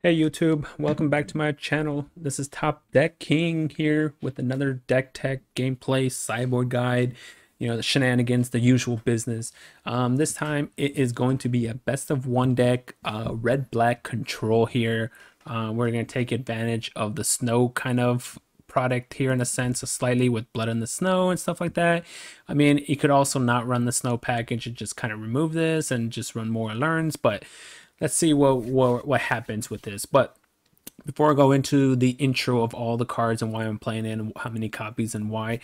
Hey YouTube, welcome back to my channel. This is Top Deck King here with another deck tech gameplay sideboard guide. You know, the shenanigans, the usual business. This time it is going to be a best of one deck, red-black control here. We're going to take advantage of the snow kind of product here in a sense, slightly with blood in the snow and stuff like that. I mean, you could also not run the snow package and just kind of remove this and just run more learns, but let's see what happens with this. But before I go into the intro of all the cards and why I'm playing it and how many copies and why,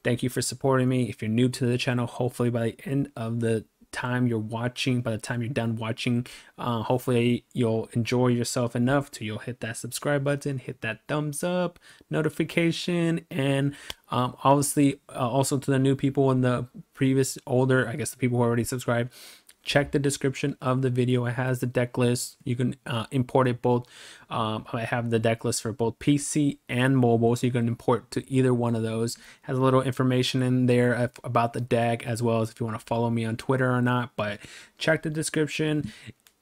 thank you for supporting me. If you're new to the channel, hopefully by the end of the time you're watching, by the time you're done watching, hopefully you'll enjoy yourself enough to you'll hit that subscribe button, hit that thumbs up notification, and obviously also to the new people and the previous older, I guess the people who already subscribed, check the description of the video. It has the deck list. You can import it both. I have the deck list for both PC and mobile, so you can import to either one of those. Has a little information in there about the deck, as well as if you want to follow me on Twitter or not. But check the description.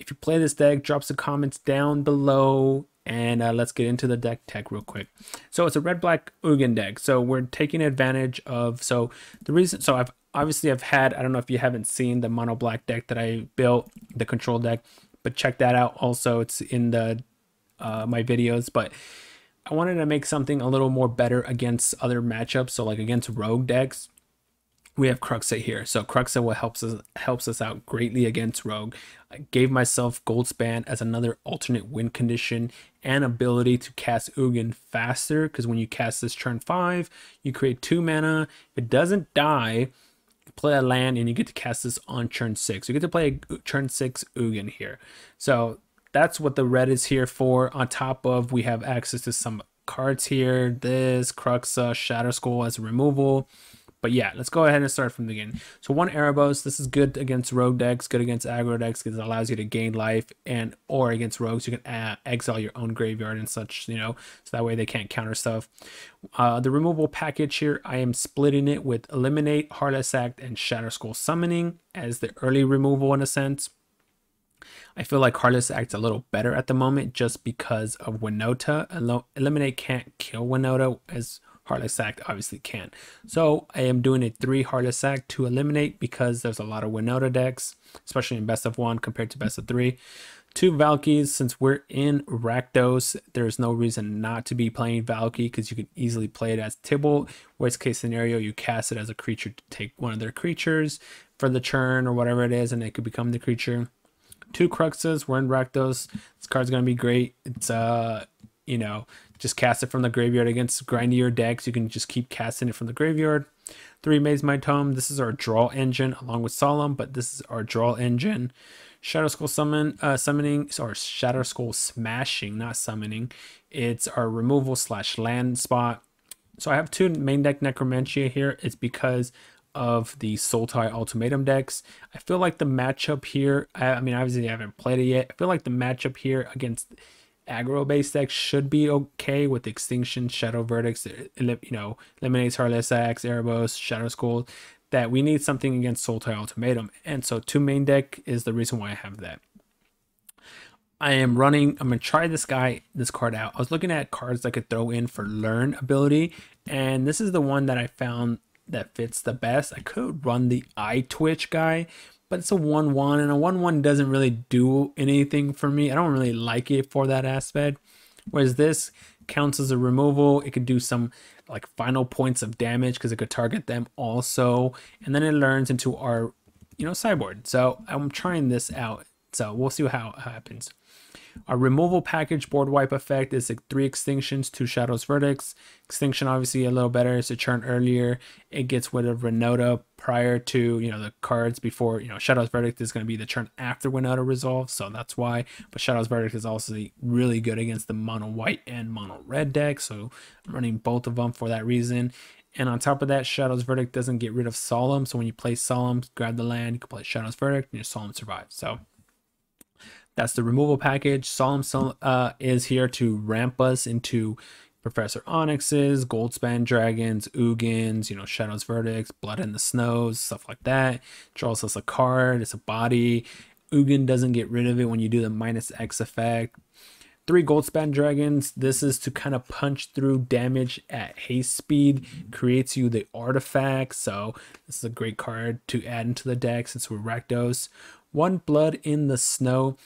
If you play this deck, drop some comments down below, and let's get into the deck tech real quick. So it's a red-black Ugin deck. So we're taking advantage of, I've had, I don't know if you haven't seen the mono black deck that I built, the control deck, but check that out also. It's in the my videos. But I wanted to make something a little more better against other matchups. So like against rogue decks, we have Cruxa here. So Cruxa helps us out greatly against rogue. I gave myself Goldspan as another alternate win condition and ability to cast Ugin faster, because when you cast this turn 5, you create 2 mana. If it doesn't die, play a land and you get to cast this on turn 6. You get to play a turn 6 Ugin here. So that's what the red is here for. On top of, we have access to some cards here. This Cruxa, Shatter Skull as a removal. But yeah, let's go ahead and start from the beginning. So 1 Erebos, this is good against rogue decks, good against aggro decks, because it allows you to gain life, and or against rogues you can exile your own graveyard and such, you know, so that way they can't counter stuff. The removal package here, I am splitting it with Eliminate, Heartless Act, and Shatter Skull Summoning as the early removal in a sense. I feel like Heartless Act's a little better at the moment just because of Winota. Eliminate can't kill Winota as Heartless Act obviously can. So I am doing a 3 Heartless Act to eliminate because there's a lot of Winota decks, especially in best of 1 compared to best of 3. 2 Valkyries, since we're in Rakdos, there's no reason not to be playing Valkyrie because you can easily play it as Tibble. Worst case scenario, you cast it as a creature to take one of their creatures for the turn or whatever it is, and it could become the creature. 2 Cruxas, we're in Rakdos. This card's gonna be great. It's you know, just cast it from the graveyard against grindier decks. You can just keep casting it from the graveyard. 3 Maze My Tome. This is our draw engine along with Solemn, but this is our draw engine. Shadow Skull summoning, or Shadow Skull smashing, not summoning. It's our removal / land spot. So I have 2 main deck necromania here. It's because of the Sultai Ultimatum decks. I feel like the matchup here, I mean, obviously I haven't played it yet. I feel like the matchup here against aggro based decks should be okay with Extinction, Shadow Verdicts, you know, eliminates Heartless Axe, Erebos, Shadow Skull. That we need something against Sultai Ultimatum, and so 2 main deck is the reason why I have that. I'm gonna try this card out. I was looking at cards I could throw in for learn ability, and this is the one that I found that fits the best. I could run the Eye Twitch guy, but it's a 1/1, and a 1/1 doesn't really do anything for me. I don't really like it for that aspect. Whereas this counts as a removal. It could do some like final points of damage because it could target them also, and then it learns into our, you know, sideboard. So I'm trying this out. So we'll see how it happens. Our removal package board wipe effect is like 3 Extinctions, 2 Shadows Verdicts. Extinction obviously a little better. It's a turn earlier. It gets rid of Winota prior to, you know, the cards before, you know, Shadows Verdict is going to be the turn after Winota resolves, so that's why. But Shadows Verdict is also really good against the mono white and mono red deck, so I'm running both of them for that reason. And on top of that, Shadows Verdict doesn't get rid of Solemn, so when you play Solemn, grab the land, you can play Shadows Verdict, and your Solemn survives. So that's the removal package. Solemn is here to ramp us into Professor Onyx's, Goldspan Dragons, Ugins, you know, Shadows Verdicts, Blood in the Snows, stuff like that. Draws us a card, it's a body. Ugin doesn't get rid of it when you do the -X effect. 3 Goldspan Dragons. This is to kind of punch through damage at haste speed. Creates you the artifact. So this is a great card to add into the deck since we're Rakdos. 1 Blood in the Snow.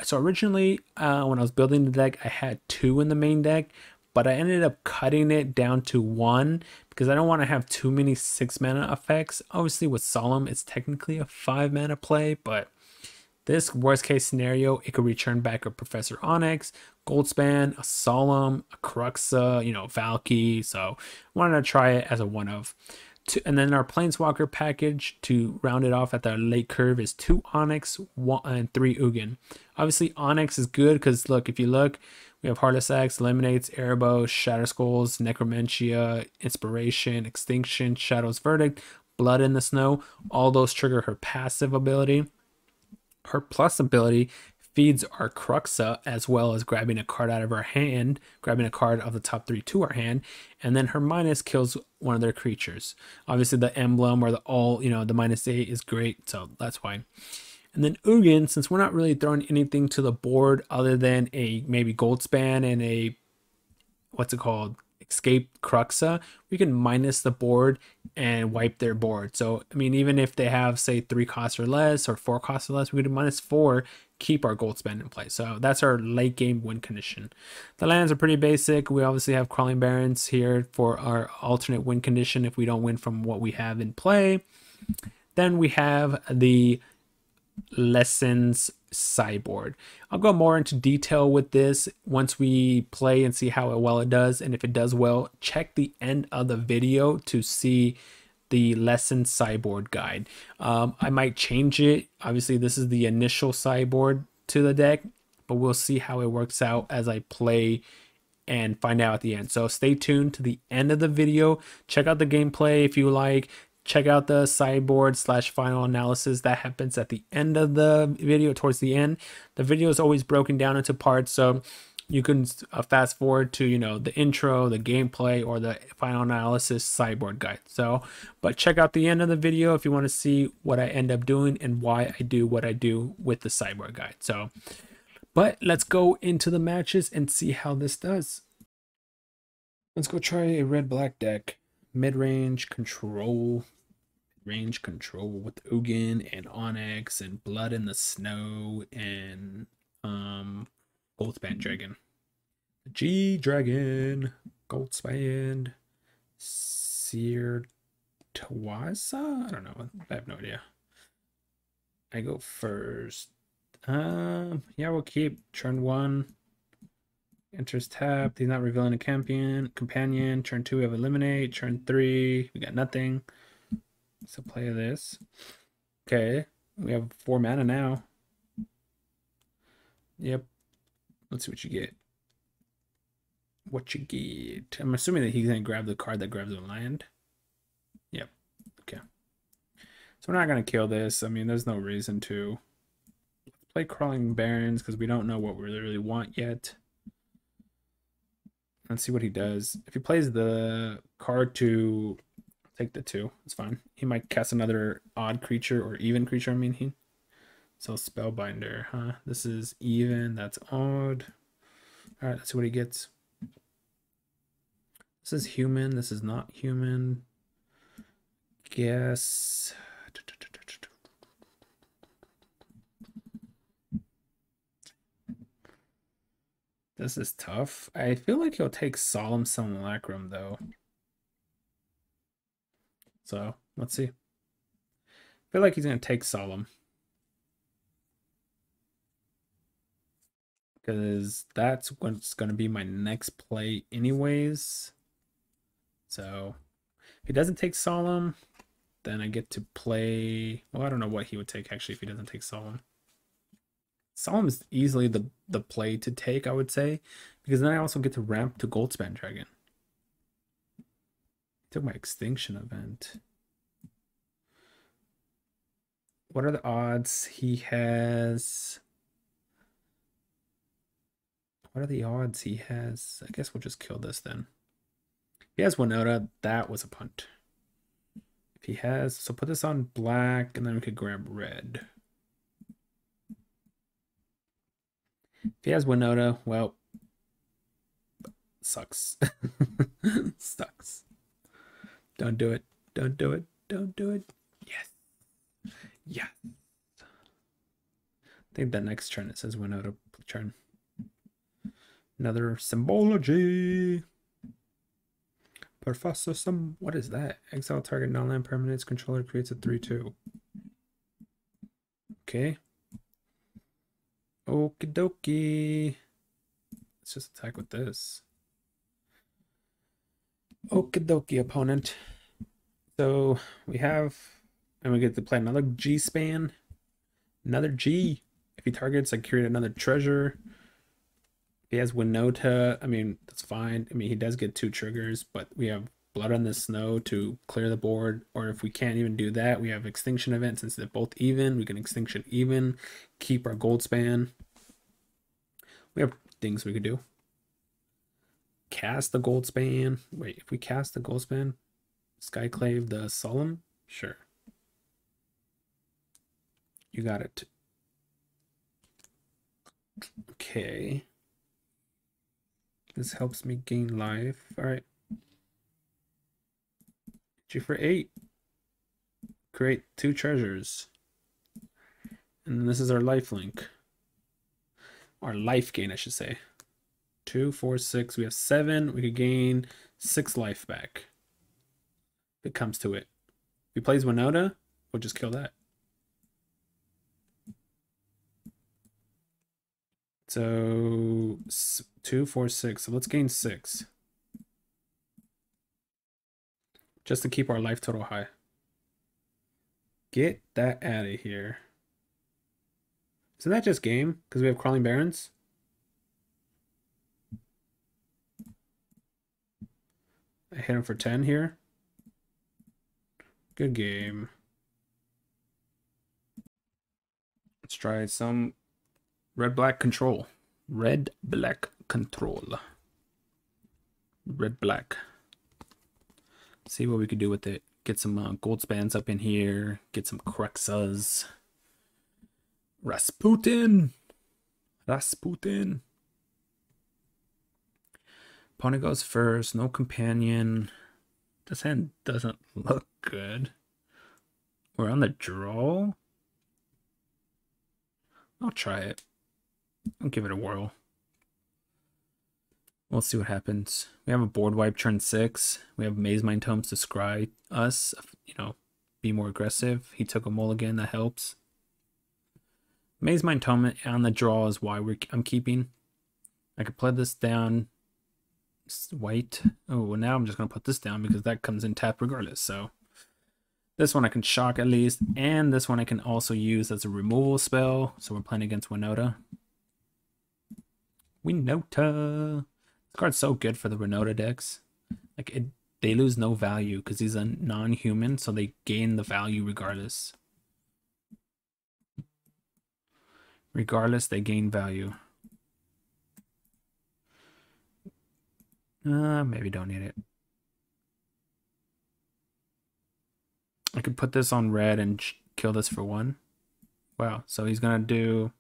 So originally when I was building the deck, I had 2 in the main deck, but I ended up cutting it down to 1 because I don't want to have too many 6 mana effects. Obviously with Solemn, it's technically a 5 mana play, but this worst case scenario, it could return back a Professor Onyx, Goldspan, a Solemn, a Cruxa, Valky. So I wanted to try it as a one of. And then our Planeswalker package to round it off at the late curve is 2 Onyx, 1 and 3 Ugin. Obviously Onyx is good because look, if you look, we have Heartless Axe, Eliminates, Erebos, Shatter Skulls, Necromania, Inspiration, Extinction, Shadow's Verdict, Blood in the Snow. All those trigger her passive ability. Her plus ability feeds our Cruxa as well as grabbing a card out of our hand, grabbing a card of the top 3 to our hand, and then her minus kills one of their creatures. Obviously the emblem or the -8 is great, so that's why. And then Ugin, since we're not really throwing anything to the board other than a maybe Goldspan and a escape Cruxa, we can minus the board and wipe their board. So I mean, even if they have say 3 costs or less or 4 costs or less, we could -4, keep our Goldspan in play. So that's our late game win condition. The lands are pretty basic. We obviously have Crawling Barrens here for our alternate win condition if we don't win from what we have in play. Then we have the Lessons sideboard. I'll go more into detail with this once we play and see how well it does, and if it does well, check the end of the video to see the Lessons sideboard guide. I might change it. Obviously this is the initial sideboard to the deck, but we'll see how it works out as I play and find out at the end. So stay tuned to the end of the video. Check out the gameplay if you like. Check out the sideboard / final analysis that happens at the end of the video, towards the end. The video is always broken down into parts, so you can fast forward to the intro, the gameplay, or the final analysis sideboard guide. So but check out the end of the video if you want to see what I end up doing and why I do what I do with the sideboard guide. So but let's go into the matches and see how this does. Let's go try a red-black deck. Mid-range control with Ugin and Onyx and Blood in the Snow and Goldspan Dragon. G-Dragon, Goldspan, Seer Tawasa? I don't know. I have no idea. I go first. Yeah, we'll keep turn 1. Enters tapped. He's not revealing a companion. Turn 2, we have eliminate. Turn 3, we got nothing. So play this. Okay, we have 4 mana now. Yep. Let's see what you get. I'm assuming that he's gonna grab the card that grabs the land. Yep. Okay. So we're not gonna kill this. I mean, there's no reason to. Let's play Crawling Barrens because we don't know what we really want yet. Let's see what he does. If he plays the card to take the 2, it's fine. He might cast another odd creature or even creature. So Spellbinder, huh? This is even. That's odd. All right, let's see what he gets. This is human. This is not human. Guess. This is tough. I feel like he'll take Solemn Simulacrum though. So let's see. I feel like he's gonna take Solemn, because that's what's gonna be my next play anyways. So if he doesn't take Solemn, then I get to play. Well, I don't know what he would take actually if he doesn't take Solemn. Solemn is easily the play to take, I would say, because then I also get to ramp to Goldspan Dragon. Took my Extinction event. What are the odds he has? What are the odds he has? I guess we'll just kill this then. If he has Winota, that was a punt. If he has, so put this on black, and then we could grab red. If he has Winota, well, sucks. Sucks. Don't do it. Don't do it. Don't do it. Yes. Yeah. I think that next turn it says Winota turn. Another symbology. Professor some. What is that? Exile target non-land permanent's controller creates a 3/2. Okay. Okie dokie. Let's just attack with this. Okie dokie, opponent. So we have, and we get to play another G span. Another G. If he targets, I create another treasure. If he has Winota, I mean, that's fine. I mean, he does get 2 triggers, but we have Blood on the Snow to clear the board. Or if we can't even do that, we have Extinction Event. Since they're both even, we can Extinction even, keep our Goldspan. We have things we could do. Cast the Goldspan. Wait, if we cast the Goldspan, Skyclave the Solemn? Sure. You got it. Okay. This helps me gain life. Alright. G for 8. Create 2 treasures. And this is our life link. Our life gain, I should say. 2, 4, 6. We have 7. We could gain 6 life back. If it comes to it. If he plays Winota, we'll just kill that. So 2, 4, 6. So let's gain 6. Just to keep our life total high. Get that out of here. Isn't that just game? Because we have Crawling Barrens? I hit him for 10 here. Good game. Let's try some red-black control. Red-black control. Red-black. See what we could do with it. Get some Goldspans up in here. Get some Cruxas. Rasputin. Rasputin. Opponent goes first. No companion. This hand doesn't look good. We're on the draw. I'll try it. I'll give it a whirl. We'll see what happens. We have a board wipe turn 6. We have Maze Mind Tomes to scry us. You know, be more aggressive. He took a mulligan. That helps. Maze Mind Tome on the draw is why I'm keeping. I could play this down. It's white. Oh, well, now I'm just going to put this down because that comes in tap regardless. So this one I can shock at least. And this one I can also use as a removal spell. So we're playing against Winota. Winota. This card's so good for the Winota decks. Like they lose no value because he's a non-human, so they gain the value regardless. Regardless, they gain value. Maybe don't need it. I could put this on red and kill this for 1. Wow, so he's gonna do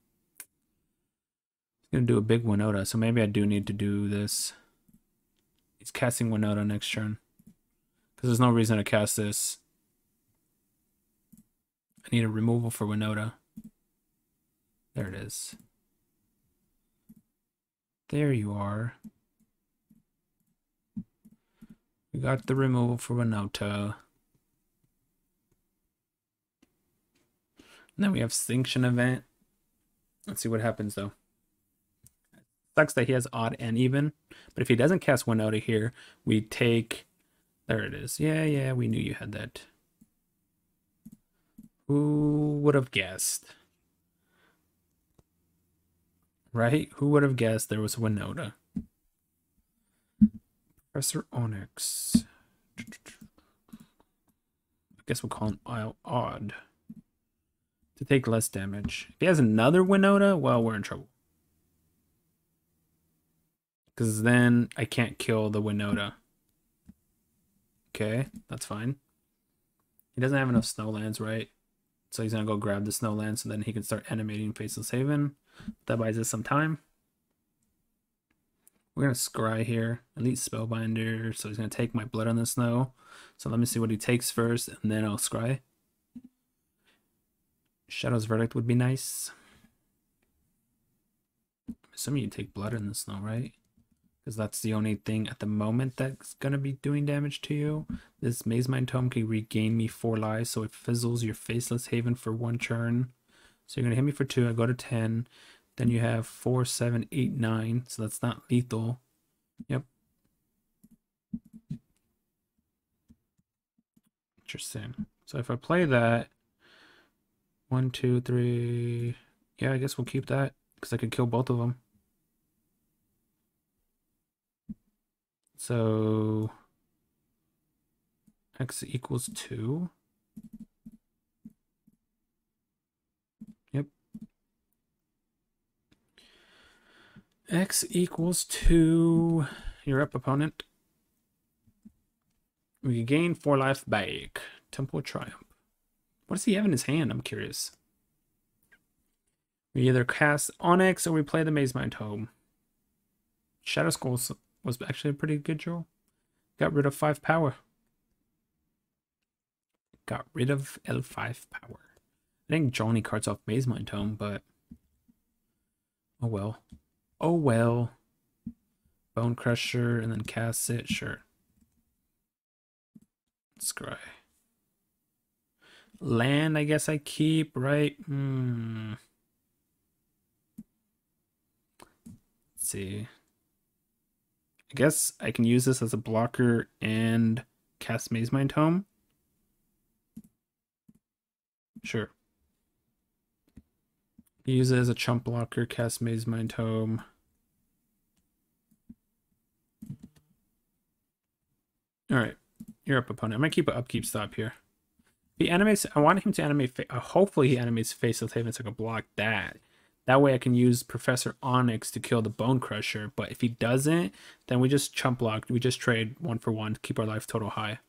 a big Winota, so maybe I do need to do this. He's casting Winota next turn. Because there's no reason to cast this. I need a removal for Winota. There it is. There you are. We got the removal for Winota. And then we have Extinction Event. Let's see what happens though. Sucks that he has odd and even, but if he doesn't cast Winota here, we take. There it is. Yeah, we knew you had that. Who would have guessed? Right? Who would have guessed there was Winota? Professor Onyx. I guess we'll call him odd. To take less damage. If he has another Winota, well, we're in trouble. Because then I can't kill the Winota. Okay, that's fine. He doesn't have enough snowlands, right? So he's going to go grab the snowlands, so then he can start animating Faceless Haven. That buys us some time. We're gonna scry here. Elite Spellbinder. So he's gonna take my Blood on the Snow. So let me see what he takes first, and then I'll scry. Shadow's Verdict would be nice. Assuming you take Blood in the Snow, right? Because that's the only thing at the moment that's gonna be doing damage to you. This Maze Mind Tome can regain me 4 lives, so it fizzles your Faceless Haven for 1 turn. So you're gonna hit me for 2. I go to 10. Then you have 4, 7, 8, 9. So that's not lethal. Yep. Interesting. So if I play that, 1, 2, 3. Yeah, I guess we'll keep that because I could kill both of them. So X equals 2. Yep. X equals 2. You're up, opponent. We gain 4 life back. Temple Triumph. What does he have in his hand? I'm curious. We either cast Onyx or we play the Maze Mind Tome. Shadow Skulls was actually a pretty good draw. Got rid of 5 power. Got rid of L5 power. I didn't draw any cards off Maze Mind Tome, but oh well. Oh well. Bone Crusher and then cast it, sure. Scry. Land, I guess I keep, right? Let's see. I guess I can use this as a blocker and cast Maze Mind Tome. Sure. Use it as a chump blocker, cast Maze Mind Tome. Alright. You're up, opponent. I'm gonna keep an upkeep stop here. He animates. I want him to animate. Hopefully, he animates Faceless Haven so I can block that. That way, I can use Professor Onyx to kill the Bone Crusher. But if he doesn't, then we just chump block. We just trade 1 for 1 to keep our life total high.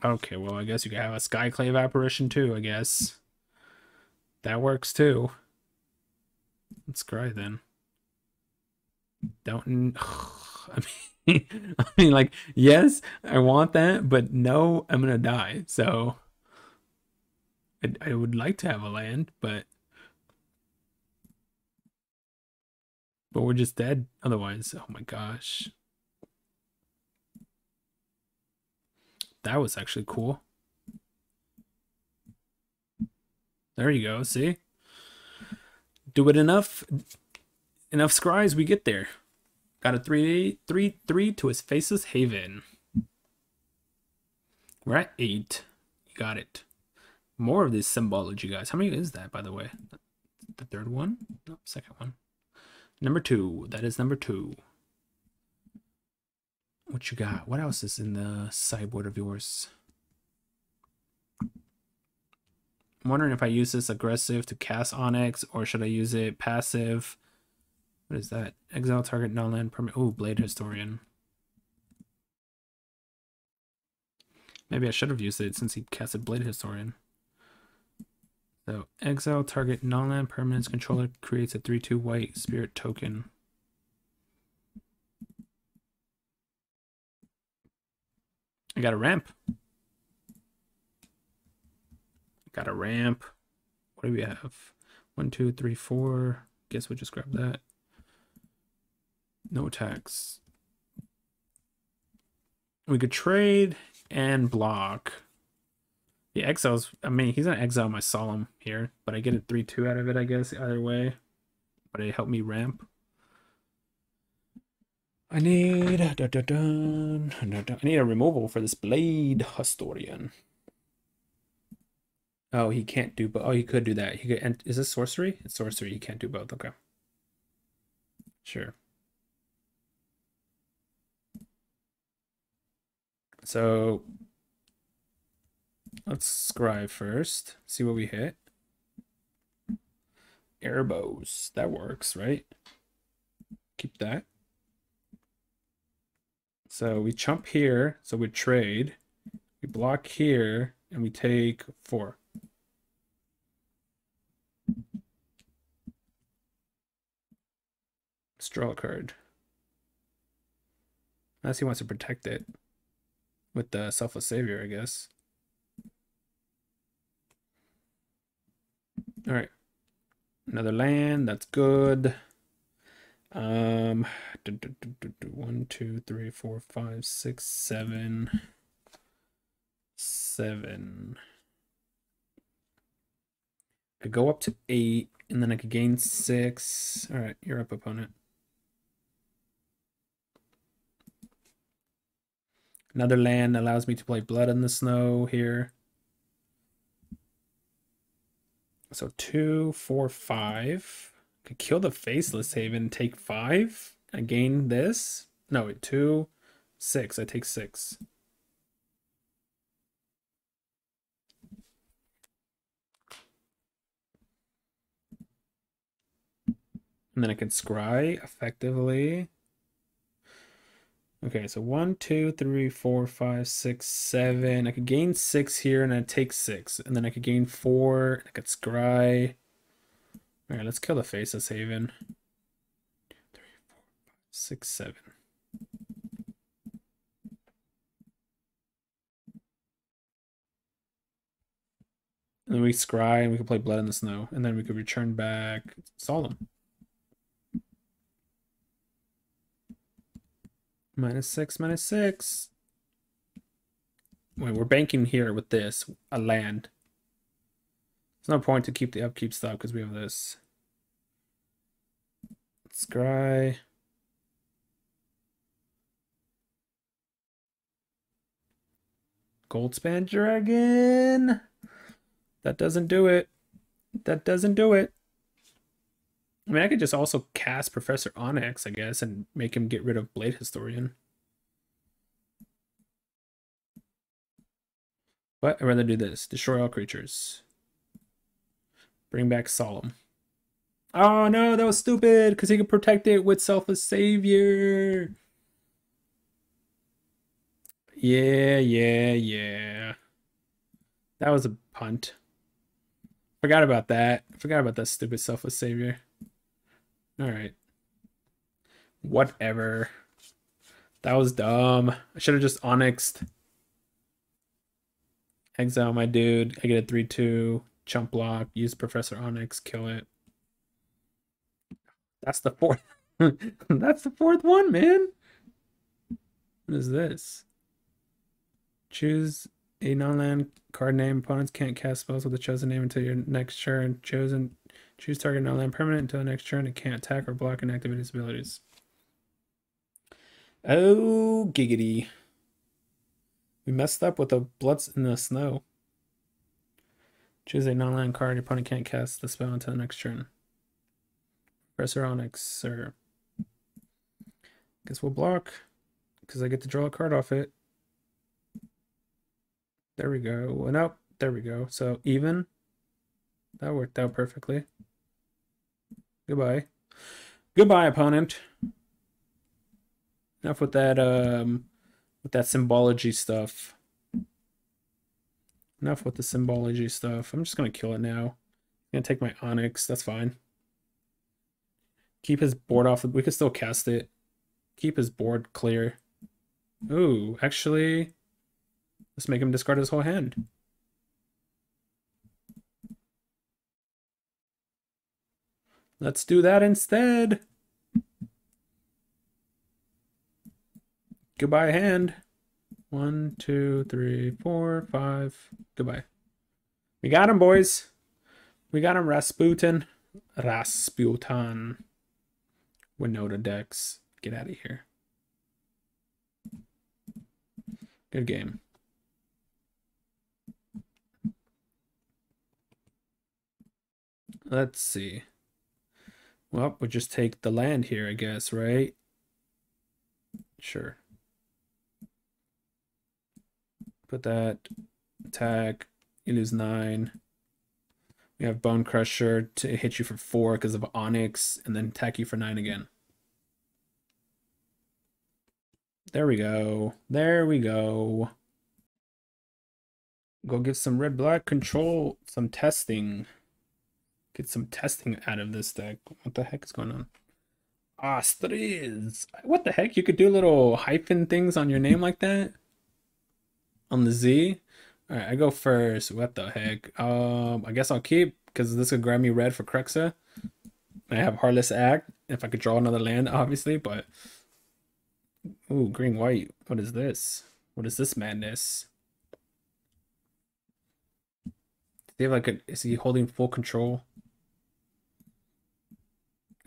Okay, well, I guess you can have a Skyclave Apparition too. I guess that works too. Let's cry then. Don't. I mean, like, yes, I want that, but no, I'm gonna die. So I would like to have a land, but we're just dead otherwise. Oh my gosh, that was actually cool. There you go. See, do it enough scries, we get there. Got a 3/3 to his Faceless Haven. We're at 8. You got it. More of this symbology, guys. How many is that, by the way? The third one? No, second one. Number 2. That is number 2. What you got? What else is in the sideboard of yours? I'm wondering if I use this aggressive to cast Onyx, or should I use it passive? What is that? Exile target non-land permanent. Oh, Blade Historian. Maybe I should have used it since he casted Blade Historian. So, exile target non-land permanent's controller creates a 3/2 white spirit token. I got a ramp. Got a ramp. What do we have? 1, 2, 3, 4. Guess we'll just grab that. No attacks. We could trade and block. The exiles, I mean, he's gonna exile my Solemn here, but I get a 3/2 out of it, I guess, either way. But it helped me ramp. I need I need a removal for this Blade Historian. Oh, he can't do both. Oh, he could do that. He could. And is this sorcery? It's sorcery. He can't do both. Okay. Sure. So let's scribe first. See what we hit. Airbows. That works, right? Keep that. So we chump here. So we trade. We block here, and we take 4. Let's draw a card. Unless he wants to protect it with the Selfless Savior, I guess. All right. Another land. That's good. 1, 2, 3, 4, 5, 6, 7. 7. Could go up to 8, and then I could gain 6. All right, you're up, opponent. Another land allows me to play Blood in the Snow here. So 2, 4, 5. Could kill the Faceless Haven, take 5. I gain this. No, wait, 2, 6. I take 6. And then I can scry effectively. Okay, so 1, 2, 3, 4, 5, 6, 7. I could gain 6 here and I take 6. And then I could gain 4. I could scry. All right, let's kill the Faceless Haven. 3, 4, 5, 6, 7. And then we scry and we can play Blood in the Snow. And then we could return back Solemn. -6, -6. Wait, we're banking here with this, a land. There's no point to keep the upkeep stuff because we have this. Scry. Goldspan Dragon. That doesn't do it. That doesn't do it. I mean, I could just also cast Professor Onyx, I guess, and make him get rid of Blade Historian. But I'd rather do this. Destroy all creatures. Bring back Solemn. Oh no, that was stupid, because he could protect it with Selfless Savior. Yeah. That was a punt. Forgot about that. Forgot about that stupid Selfless Savior. Alright. Whatever. That was dumb. I should have just Onyxed. Exile my dude. I get a 3/2. Chump block. Use Professor Onyx. Kill it. That's the fourth. That's the fourth one, man. What is this? Choose a non-land card name. Opponents can't cast spells with the chosen name until your next turn. Choose target non-land permanent until the next turn. It can't attack or block and activate its abilities. Oh, giggity. We messed up with the Bloods in the Snow. Choose a non-land card. Your opponent can't cast the spell until the next turn. Professor Onyx, sir. Guess we'll block because I get to draw a card off it. There we go. Well, nope. There we go. So even. That worked out perfectly. Goodbye. Goodbye, opponent. Enough with that symbology stuff. Enough with the symbology stuff. I'm just gonna kill it now. I'm gonna take my Onyx. That's fine. Keep his board off. We can still cast it. Keep his board clear. Ooh, actually, let's make him discard his whole hand. Let's do that instead. Goodbye, hand. 1, 2, 3, 4, 5. Goodbye. We got him, boys. We got him, Rasputin. Winota decks. Get out of here. Good game. Let's see. Well, we'll just take the land here, I guess, right? Sure. Put that. Attack. You lose 9. We have Bone Crusher to hit you for 4 because of Onyx, and then attack you for 9 again. There we go. There we go. Go get some red-black control, some testing. Get some testing out of this deck. What the heck is going on? Astrid. What the heck? You could do little hyphen things on your name like that? On the Z? Alright, I go first. What the heck? I guess I'll keep, because this could grab me red for Krexa. I have Heartless Act, if I could draw another land, obviously, but... Ooh, green-white. What is this? What is this madness? See if I could... Is he holding full control?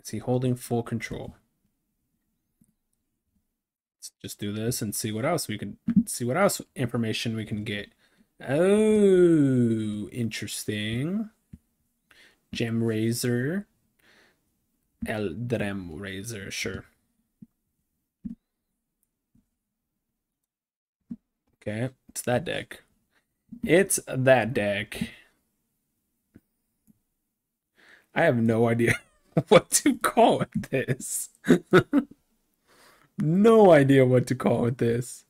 Is he holding full control? Let's just do this and see what else we can... See what else information we can get. Oh, interesting. Gem Razor. Eldrem Razor, sure. Okay, it's that deck. It's that deck. I have no idea what to call with this. No idea what to call with this.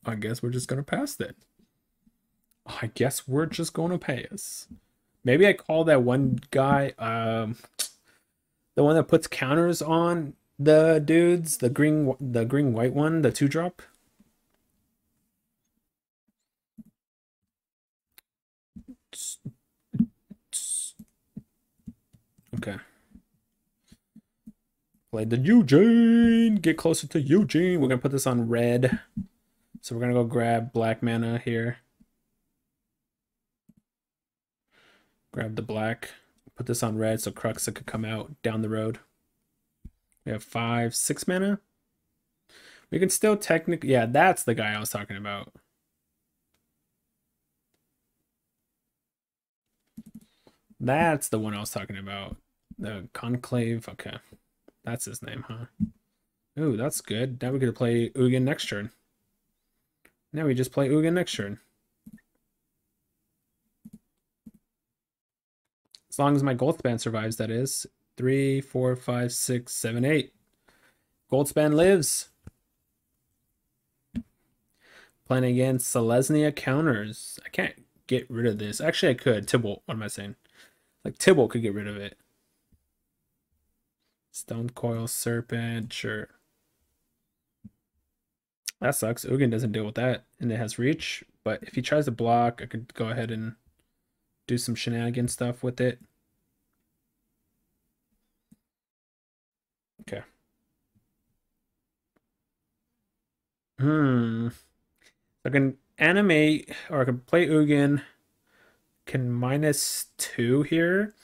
I guess we're just gonna pass then. I guess we're just gonna pass. Maybe I call that one guy, the one that puts counters on the dudes, the green white one, the 2-drop. Okay. Play the Ugin. Get closer to Ugin. We're gonna put this on red. So we're gonna go grab black mana here. Grab the black. Put this on red so Kruxa could come out down the road. We have 5, 6 mana. We can still technically... Yeah, that's the guy I was talking about. That's the one I was talking about. The Conclave. Okay. That's his name, huh? Ooh, that's good. Now we could play Ugin next turn. Now we just play Ugin next turn. As long as my Goldspan survives, that is. 3, 4, 5, 6, 7, 8. Goldspan lives. Playing against Selysna counters. I can't get rid of this. Actually, I could. Tibalt. What am I saying? Like, Tibalt could get rid of it. Stone Coil Serpent. Sure. That sucks. Ugin doesn't deal with that. And it has reach. But if he tries to block, I could go ahead and do some shenanigan stuff with it. Okay. I can animate, or I can play Ugin. Can -2 here.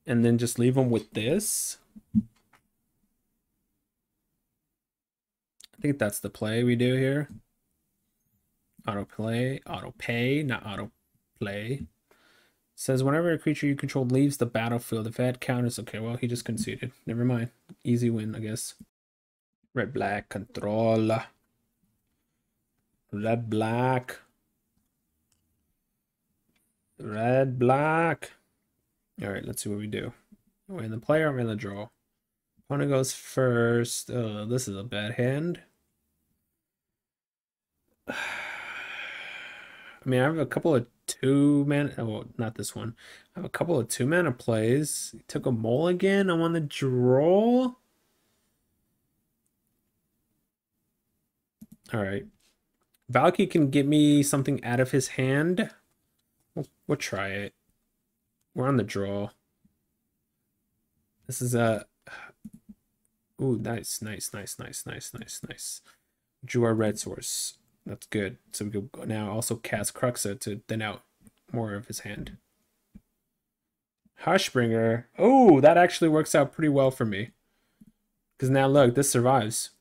And then just leave him with this. I think that's the play we do here. Auto pay, not auto play. Says whenever a creature you control leaves the battlefield, if it counters. Okay, well, he just conceded. Never mind. Easy win, I guess. Red black control. Red black. Red black. All right, let's see what we do. We're in the player, I'm in the draw. Opponent goes first. Oh, this is a bad hand. I mean, I have a couple of 2-mana. Oh, not this one. I have a couple of 2-mana plays. He took a mulligan. I'm on the draw. All right. Valky can get me something out of his hand. We'll try it. We're on the draw. This is a... Ooh, nice. Drew our red source. That's good. So we can now also cast Kruxa to thin out more of his hand. Hushbringer. Oh, that actually works out pretty well for me. Because now look, this survives.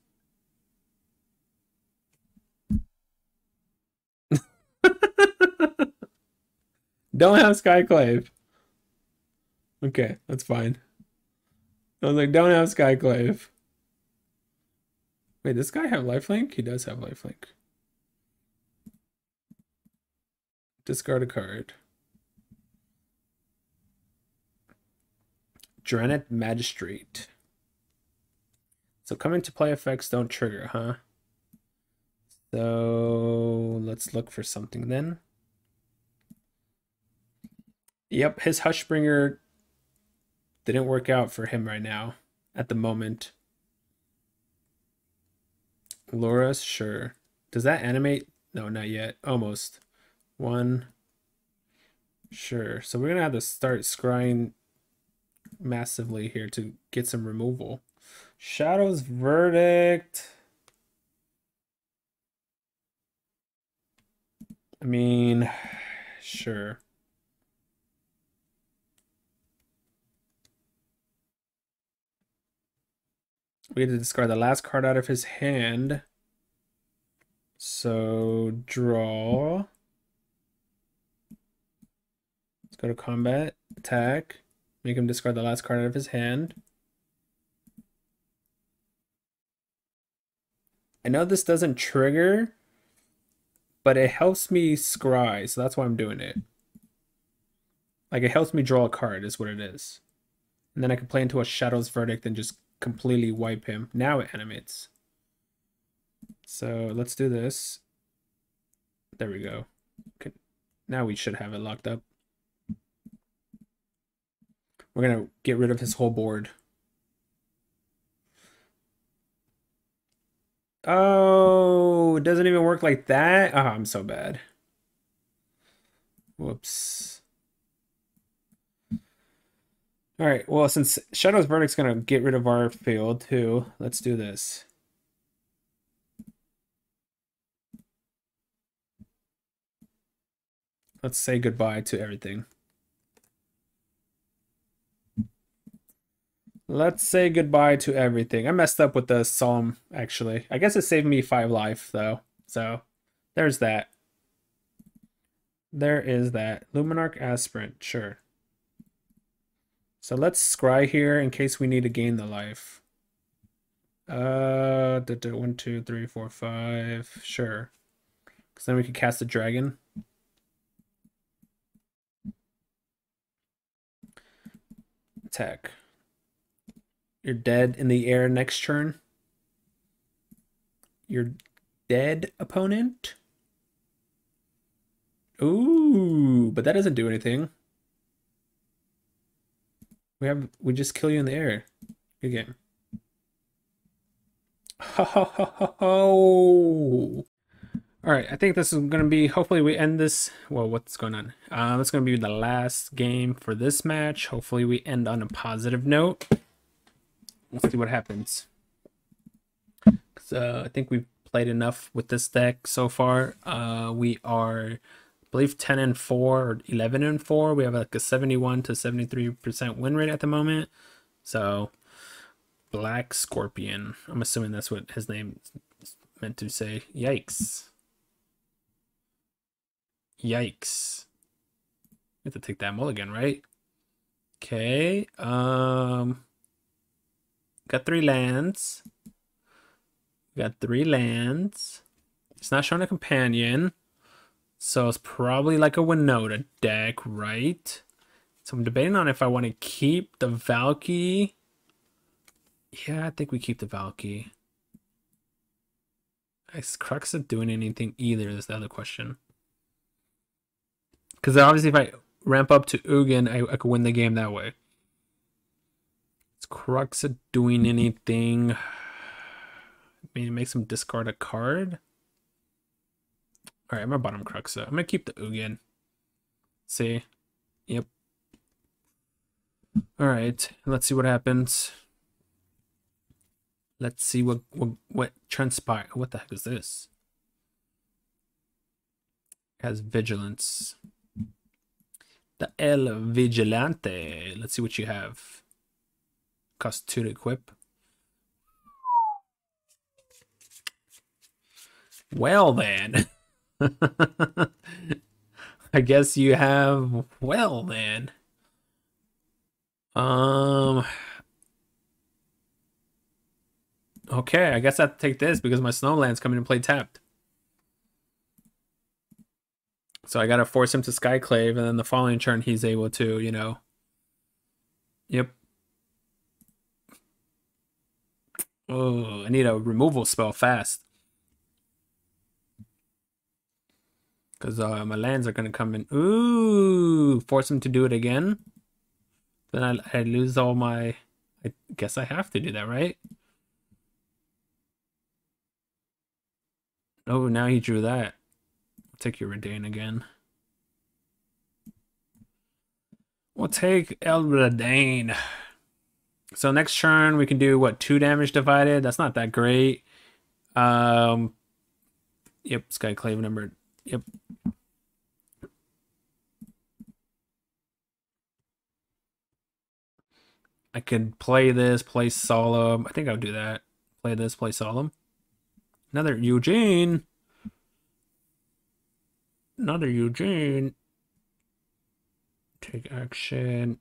Don't have Skyclave. Okay, that's fine. I was like, don't have Skyclave. Wait, does this guy have lifelink? He does have lifelink. Discard a card. Drenet Magistrate. So come into play effects don't trigger, huh? So let's look for something then. Yep, his Hushbringer didn't work out for him right now at the moment. Laura's, sure. Does that animate? No, not yet. Almost. One. Sure. So we're gonna have to start scrying massively here to get some removal. Shadow's Verdict. I mean, sure. We had to discard the last card out of his hand. So draw. Let's go to combat, attack. Make him discard the last card out of his hand. I know this doesn't trigger, but it helps me scry, so that's why I'm doing it. Like, it helps me draw a card is what it is. And then I can play into a Shadow's Verdict and just completely wipe him. Now it animates. So let's do this. There we go. Okay. Now we should have it locked up. We're going to get rid of his whole board. Oh, it doesn't even work like that? Oh, I'm so bad. Whoops. All right, well, since Shadow's Verdict's going to get rid of our field too, let's do this. Let's say goodbye to everything. Let's say goodbye to everything. I messed up with the Solemn, actually. I guess it saved me 5 life, though. So, there's that. There is that. Luminarch Aspirant, sure. So let's scry here in case we need to gain the life. 1, 2, 3, 4, 5. Sure. Because then we could cast a dragon. Attack. You're dead in the air next turn. You're dead, opponent. Ooh, but that doesn't do anything. We just kill you in the air. Good game. Ho ho ho ho ho. All right, I think this is gonna be. Hopefully, we end this. Well, what's going on? It's gonna be the last game for this match. Hopefully, we end on a positive note. Let's see what happens. I think we've played enough with this deck so far. We are, I believe, 10-4 or 11-4. We have like a 71 to 73% win rate at the moment. So, Black Scorpion. I'm assuming that's what his name is meant to say. Yikes. Yikes. We have to take that mulligan, right? Okay. Got 3 lands. Got 3 lands. It's not showing a companion. So it's probably like a Winota deck, right? So I'm debating on if I want to keep the Valky. Yeah, I think we keep the Valky. Is Crux not doing anything either? Is the other question. Because obviously if I ramp up to Ugin, I could win the game that way. Is Crux doing anything? I mean, it makes him discard a card. All right, I'm gonna bottom Crux. I'm gonna keep the Ugin. See, yep. All right, let's see what happens. Let's see what transpire. What the heck is this? It has vigilance. The El Vigilante. Let's see what you have. Cost 2 to equip. Well then. I guess you have, well then. Okay, I guess I have to take this because my Snowland's coming to play tapped. So I gotta force him to Skyclave, and then the following turn he's able to, you know. Yep. Oh, I need a removal spell fast. Because my lands are going to come in. Ooh, force him to do it again. Then I lose all my... I guess I have to do that, right? Oh, now he drew that. I'll take your Redain again. We'll take El Redain. So next turn we can do what, 2 damage divided? That's not that great. Yep, Skyclave number. Yep. I could play this, play Solemn. I think I'll do that. Play this, play Solemn. Another Ugin. Another Ugin. Take action.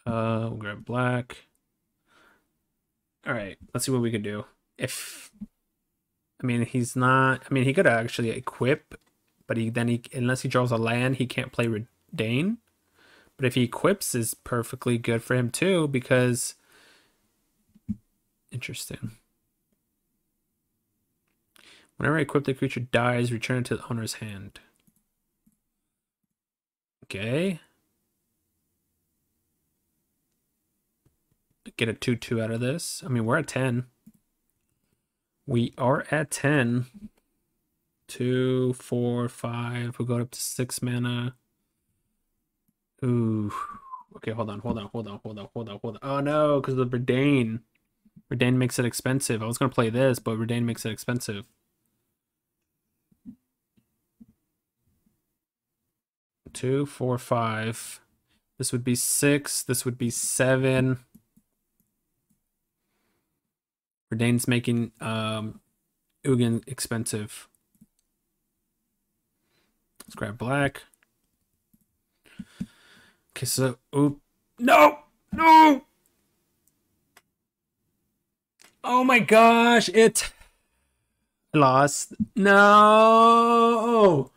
We'll grab black. Alright, let's see what we could do. If... I mean, he's not... I mean, he could actually equip, but unless he draws a land, he can't play Redain. But if he equips, is perfectly good for him too, because... Interesting. Whenever I equip, the creature dies, return it to the owner's hand. Okay. Get a 2/2 out of this. I mean, we're at 10. We are at 10. 2, 4, 5. We'll go up to 6 mana. Ooh. Okay, hold on. Oh no, because of Redain. Redain makes it expensive. I was gonna play this, but Redain makes it expensive. Two, 4, 5. This would be 6. This would be 7. Redain's making Ugin expensive. Let's grab black. Okay, so no! Oh my gosh, I lost. No!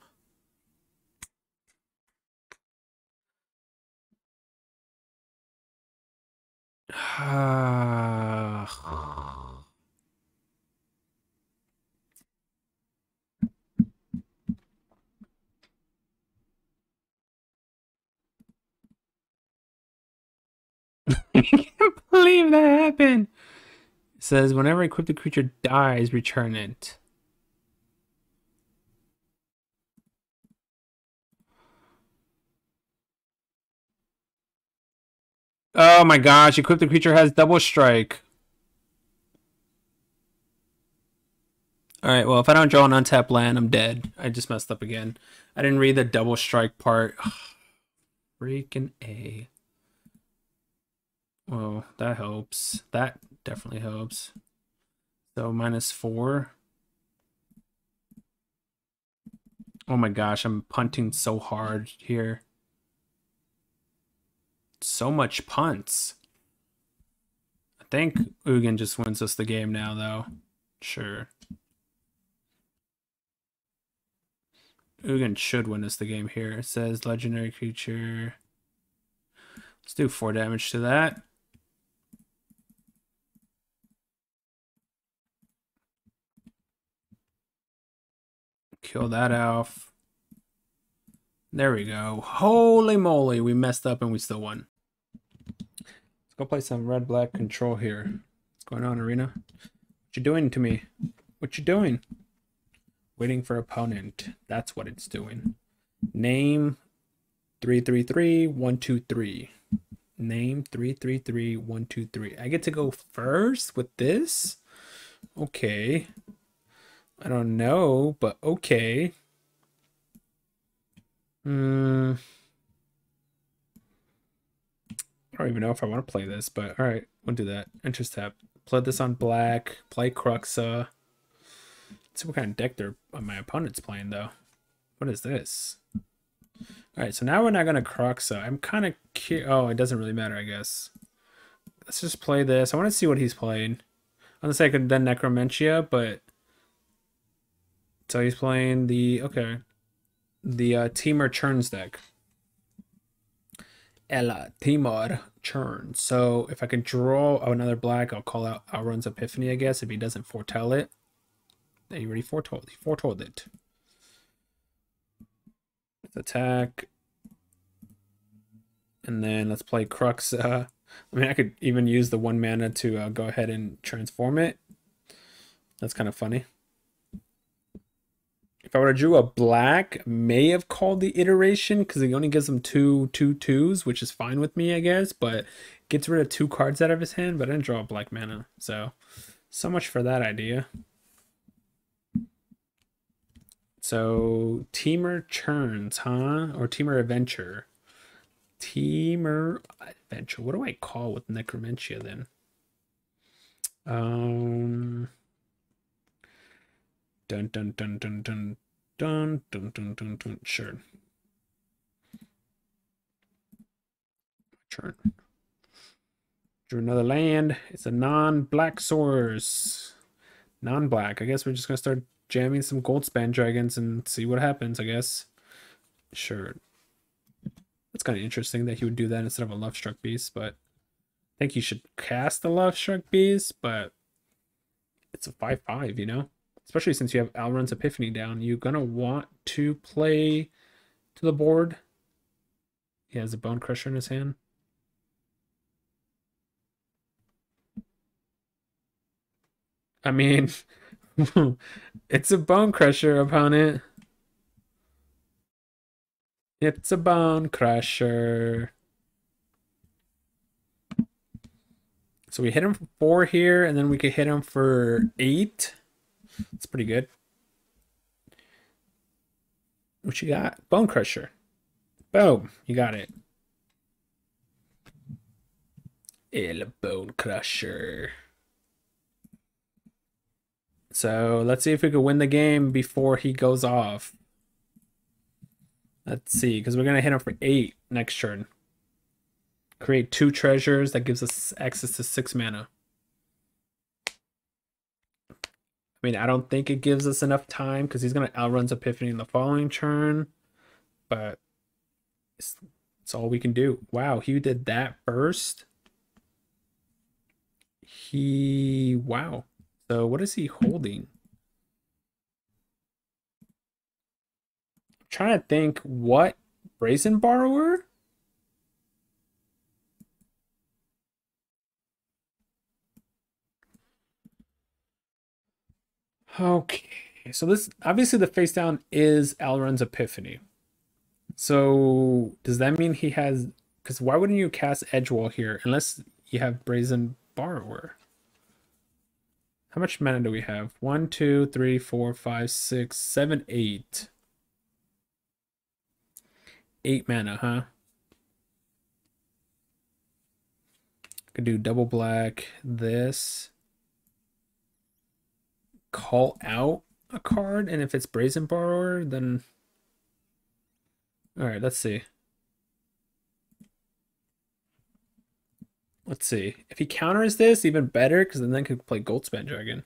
I can't believe that happened. It says whenever equipped the creature dies, return it. Oh my gosh, equipped the creature has double strike. Alright, well, if I don't draw an untapped land, I'm dead. I just messed up again. I didn't read the double strike part. Freaking A. Well, that helps. That definitely helps. So -4. Oh my gosh, I'm punting so hard here. So much punts. I think Ugin just wins us the game now, though. Sure. Ugin should win us the game here. It says legendary creature. Let's do 4 damage to that. Kill that off. There we go. Holy moly, we messed up and we still won. Let's go play some red-black control here. What's going on, Arena? What you doing to me? What you doing? Waiting for opponent. That's what it's doing. Name 333123. Name 333123. I get to go first with this? Okay. I don't know, but okay. I don't even know if I want to play this, but alright, we'll do that. Interest tap. Play this on black. Play Cruxa. Let's see what kind of deck my opponent's playing, though. What is this? Alright, so now we're not going to Cruxa. I'm kind of curious. Oh, it doesn't really matter, I guess. Let's just play this. I want to see what he's playing. Unless I could then necromania, but... So he's playing the... Okay. The Temur Churns deck. Ella Temur Churn. So if I can draw another black, I'll call out Auron's Epiphany, I guess, if he doesn't foretell it. He already foretold. He foretold it. Let's attack. And then let's play Crux. I mean, I could even use the 1 mana to go ahead and transform it. That's kind of funny. If I would have drew a black, may have called the iteration because he only gives him 2/2/2s, which is fine with me, I guess. But gets rid of 2 cards out of his hand, but I didn't draw a black mana. So much for that idea. So Temur Churns, huh? Or Temur Adventure. Temur Adventure. What do I call with necromania then? Dun dun dun dun dun dun dun dun dun dun. Sure. Turn. Drew another land. It's a non-black source. Non-black. I guess we're just gonna start jamming some Goldspan Dragons and see what happens, I guess. Sure. That's kind of interesting that he would do that instead of a Lovestruck Beast, but I think you should cast the Lovestruck Beast, but it's a 5/5, you know? Especially since you have Alrund's Epiphany down. You're gonna want to play to the board. He has a Bone Crusher in his hand. I mean, it's a Bone Crusher, opponent. It's a Bone Crusher. So we hit him for 4 here, and then we could hit him for 8. It's pretty good. What you got? Bone Crusher. Boom. You got it. El Bone Crusher. So let's see if we could win the game before he goes off. Let's see, because we're going to hit him for 8 next turn. Create 2 treasures. That gives us access to 6 mana. I mean, I don't think it gives us enough time because he's going to outrun's Epiphany in the following turn. But it's all we can do. Wow, he did that first. Wow. So what is he holding? I'm trying to think what Brazen Borrower? Okay, so this obviously the face down is Alrund's Epiphany. So does that mean he has? Because why wouldn't you cast Edgewall here unless you have Brazen Borrower? How much mana do we have? 1, 2, 3, 4, 5, 6, 7, 8. 8 mana, huh? Could do double black. This. Call out a card, and if it's Brazen Borrower, then all right, let's see. Let's see. If he counters this, even better, because then I could play Goldspan Dragon.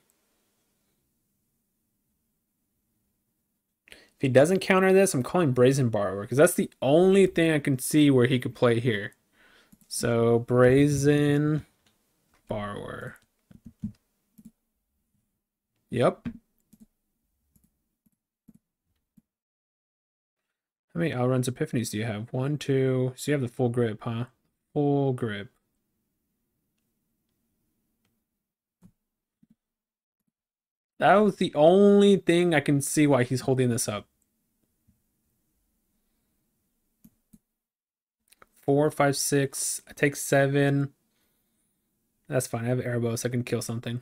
If he doesn't counter this, I'm calling Brazen Borrower, because that's the only thing I can see where he could play here. So Brazen Borrower. Yep. How many Outrun's Epiphanies do you have? 1, 2. So you have the full grip, huh? Full grip. That was the only thing I can see why he's holding this up. 4, 5, 6. I take 7. That's fine. I have Erebos. I can kill something.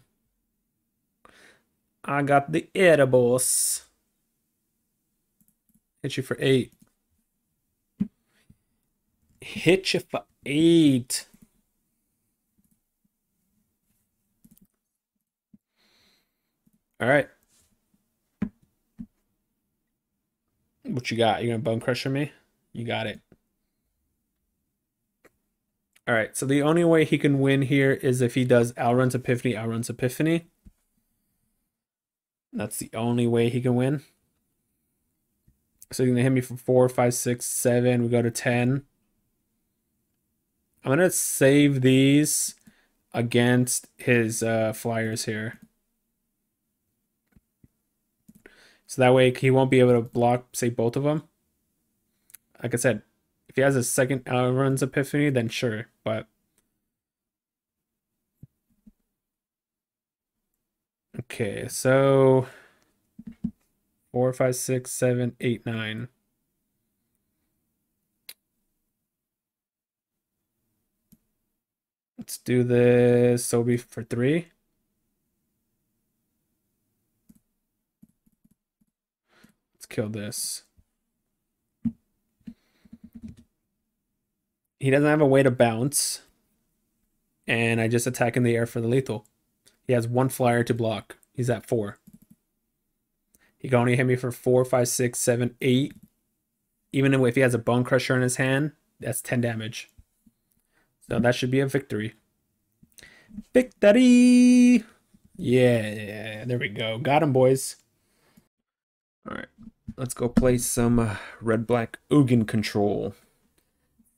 I got the Erebos. Hit you for 8. Hit you for 8. All right. What you got? You gonna Bone Crusher me? You got it. All right. So the only way he can win here is if he does Outrun's Epiphany, Outrun's Epiphany. That's the only way he can win. So you're gonna hit me for 4, 5, 6, 7. We go to 10. I'm gonna save these against his flyers here. So that way he won't be able to block, say, both of them. Like I said, if he has a second runs Epiphany, then sure. But okay, so 4, 5, 6, 7, 8, 9. Let's do this Sobi for 3. Let's kill this. He doesn't have a way to bounce. And I just attack in the air for the lethal. He has 1 flyer to block. He's at 4. He can only hit me for 4, 5, 6, 7, 8. Even if he has a Bone Crusher in his hand, that's 10 damage. So that should be a victory. Victory! Yeah, there we go. Got him, boys. All right, let's go play some red-black Ugin control.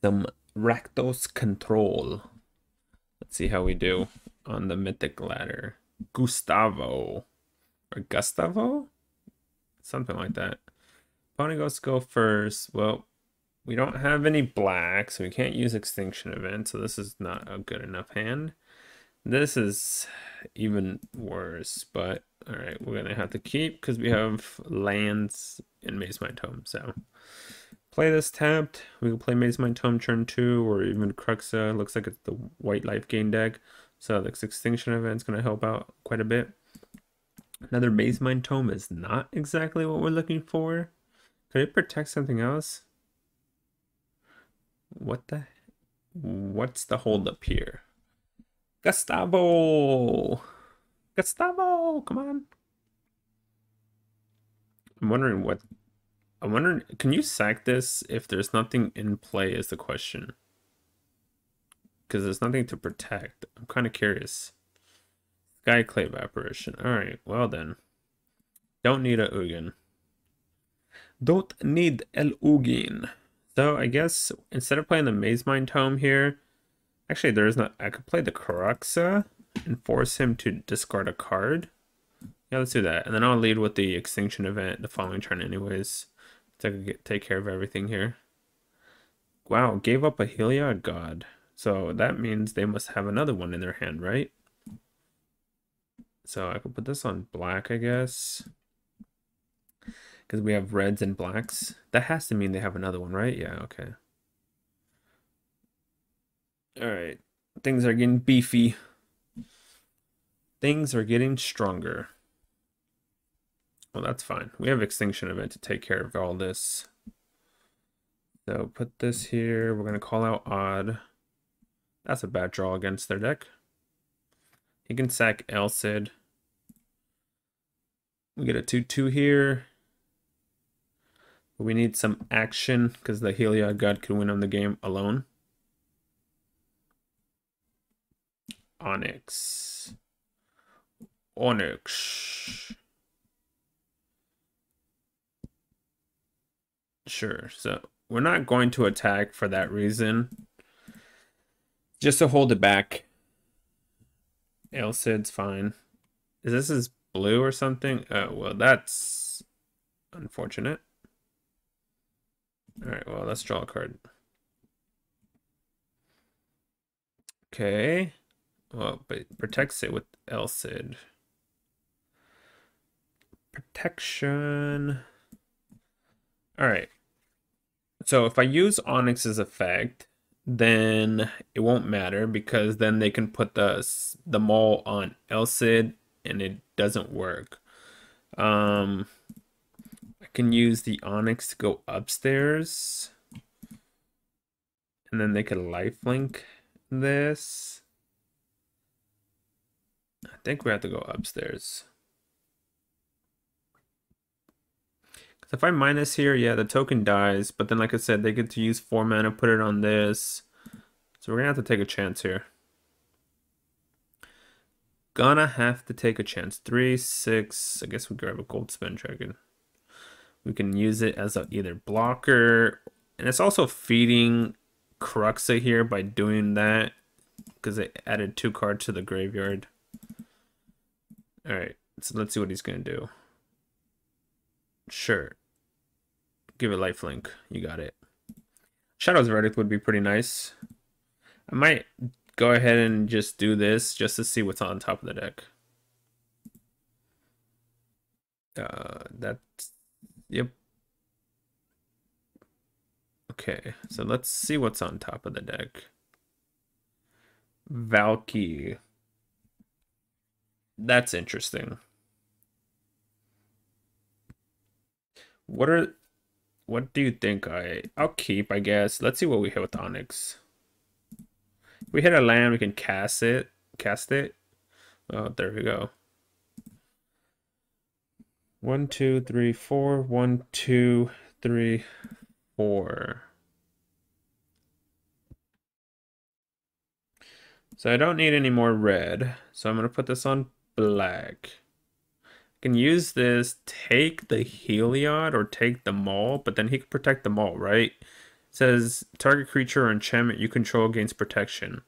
Some Rakdos control. Let's see how we do on the Mythic ladder. Gustavo. Or Gustavo? Something like that. Opponent goes to go first. Well, we don't have any black, so we can't use Extinction Event, so this is not a good enough hand. This is even worse, but alright, we're gonna have to keep because we have lands in Maze Mind Tome, so play this tapped. We can play Maze Mind Tome turn 2 or even Cruxa. Looks like it's the white Lifegain deck, so this Extinction Event is gonna help out quite a bit. Another Maze Mind Tome is not exactly what we're looking for. Could it protect something else? What's the holdup here? Gustavo! Gustavo! Come on! I'm wondering, can you sack this if there's nothing in play is the question. Because there's nothing to protect. I'm kind of curious. Skyclave Apparition. Alright, well then. Don't need a Ugin. Don't need el Ugin. So I guess instead of playing the Maze Mind Tome here, actually there is not. I could play the Cruxa and force him to discard a card. Yeah, let's do that. And then I'll lead with the Extinction Event the following turn anyways. To take care of everything here. Wow, gave up a Heliod God. So that means they must have another one in their hand, right? So I could put this on black, I guess. Because we have reds and blacks. That has to mean they have another one, right? Yeah, okay. Alright. Things are getting beefy. Things are getting stronger. Well, that's fine. We have Extinction Event to take care of all this. So put this here. We're going to call out Odd. That's a bad draw against their deck. He can sack Elcid. We get a 2/2 here. We need some action because the Heliod God could win on the game alone. Onyx. Sure, so we're not going to attack for that reason. Just to hold it back. Elcid's fine. Is this his blue or something? Oh, well, that's unfortunate. Alright, well, let's draw a card. Okay. Well, but it protects it with Elcid. Protection. Alright. So if I use Onyx's effect, then it won't matter because then they can put the mole on Elcid and it doesn't work. I can use the Onyx to go upstairs. And then they could lifelink this. I think we have to go upstairs. Because if I minus here, yeah, the token dies. But then, like I said, they get to use 4 mana, put it on this. So we're going to have to take a chance here. Gonna have to take a chance. 3, 6. I guess we grab a Goldspan Dragon. We can use it as a either blocker. And it's also feeding Cruxa here by doing that. Because it added 2 cards to the graveyard. Alright, so let's see what he's going to do. Sure. Give it lifelink. You got it. Shadow's Verdict would be pretty nice. I might go ahead and just do this just to see what's on top of the deck. That's, yep. Okay, so let's see what's on top of the deck. Valky. That's interesting. What do you think? I'll keep, I guess. Let's see what we hit with Onyx. If we hit a land, we can cast it. Oh, there we go. 1, 2, 3, 4. 1, 2, 3, 4. So I don't need any more red. So I'm gonna put this on black. I can use this, take the Heliod or take the Maul, but then he can protect the Maul, right? It says target creature or enchantment you control gains protection.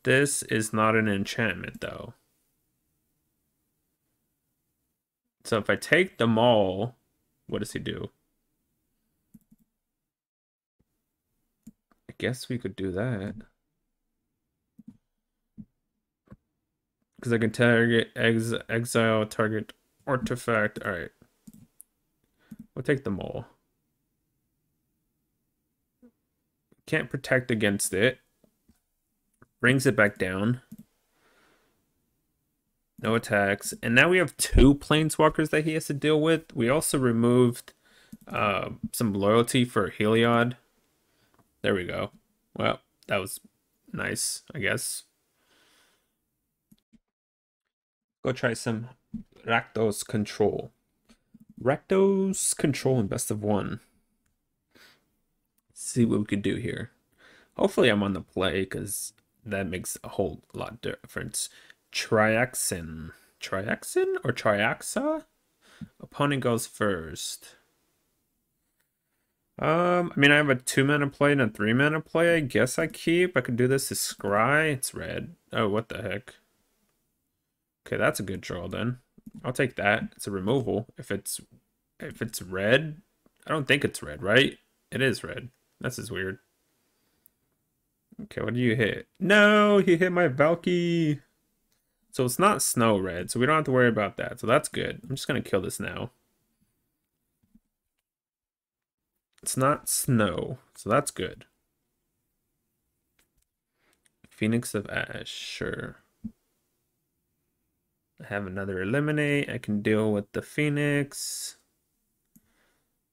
This is not an enchantment though. So if I take the Maul, what does he do? I guess we could do that. Because I can target exile, target artifact. All right. We'll take the Maul. Can't protect against it. Brings it back down. No attacks. And now we have 2 planeswalkers that he has to deal with. We also removed some loyalty for Heliod. There we go. Well, that was nice, I guess. Go try some Rakdos control. Rakdos control in best of 1. See what we could do here. Hopefully I'm on the play because that makes a whole lot of difference. Triaxin. Triaxin or Triaxa? Opponent goes first. I mean, I have a 2-mana play and a 3-mana play. I guess I keep. I could do this to Scry. It's red. Oh, what the heck? Okay, that's a good draw then. I'll take that. It's a removal. If it's red, I don't think it's red, right? It is red. This is weird. Okay, what do you hit? No, he hit my Valky. So it's not snow red, so we don't have to worry about that. So that's good. I'm just gonna kill this now. It's not snow, so that's good. Phoenix of Ash, sure. I have another eliminate. I can deal with the Phoenix.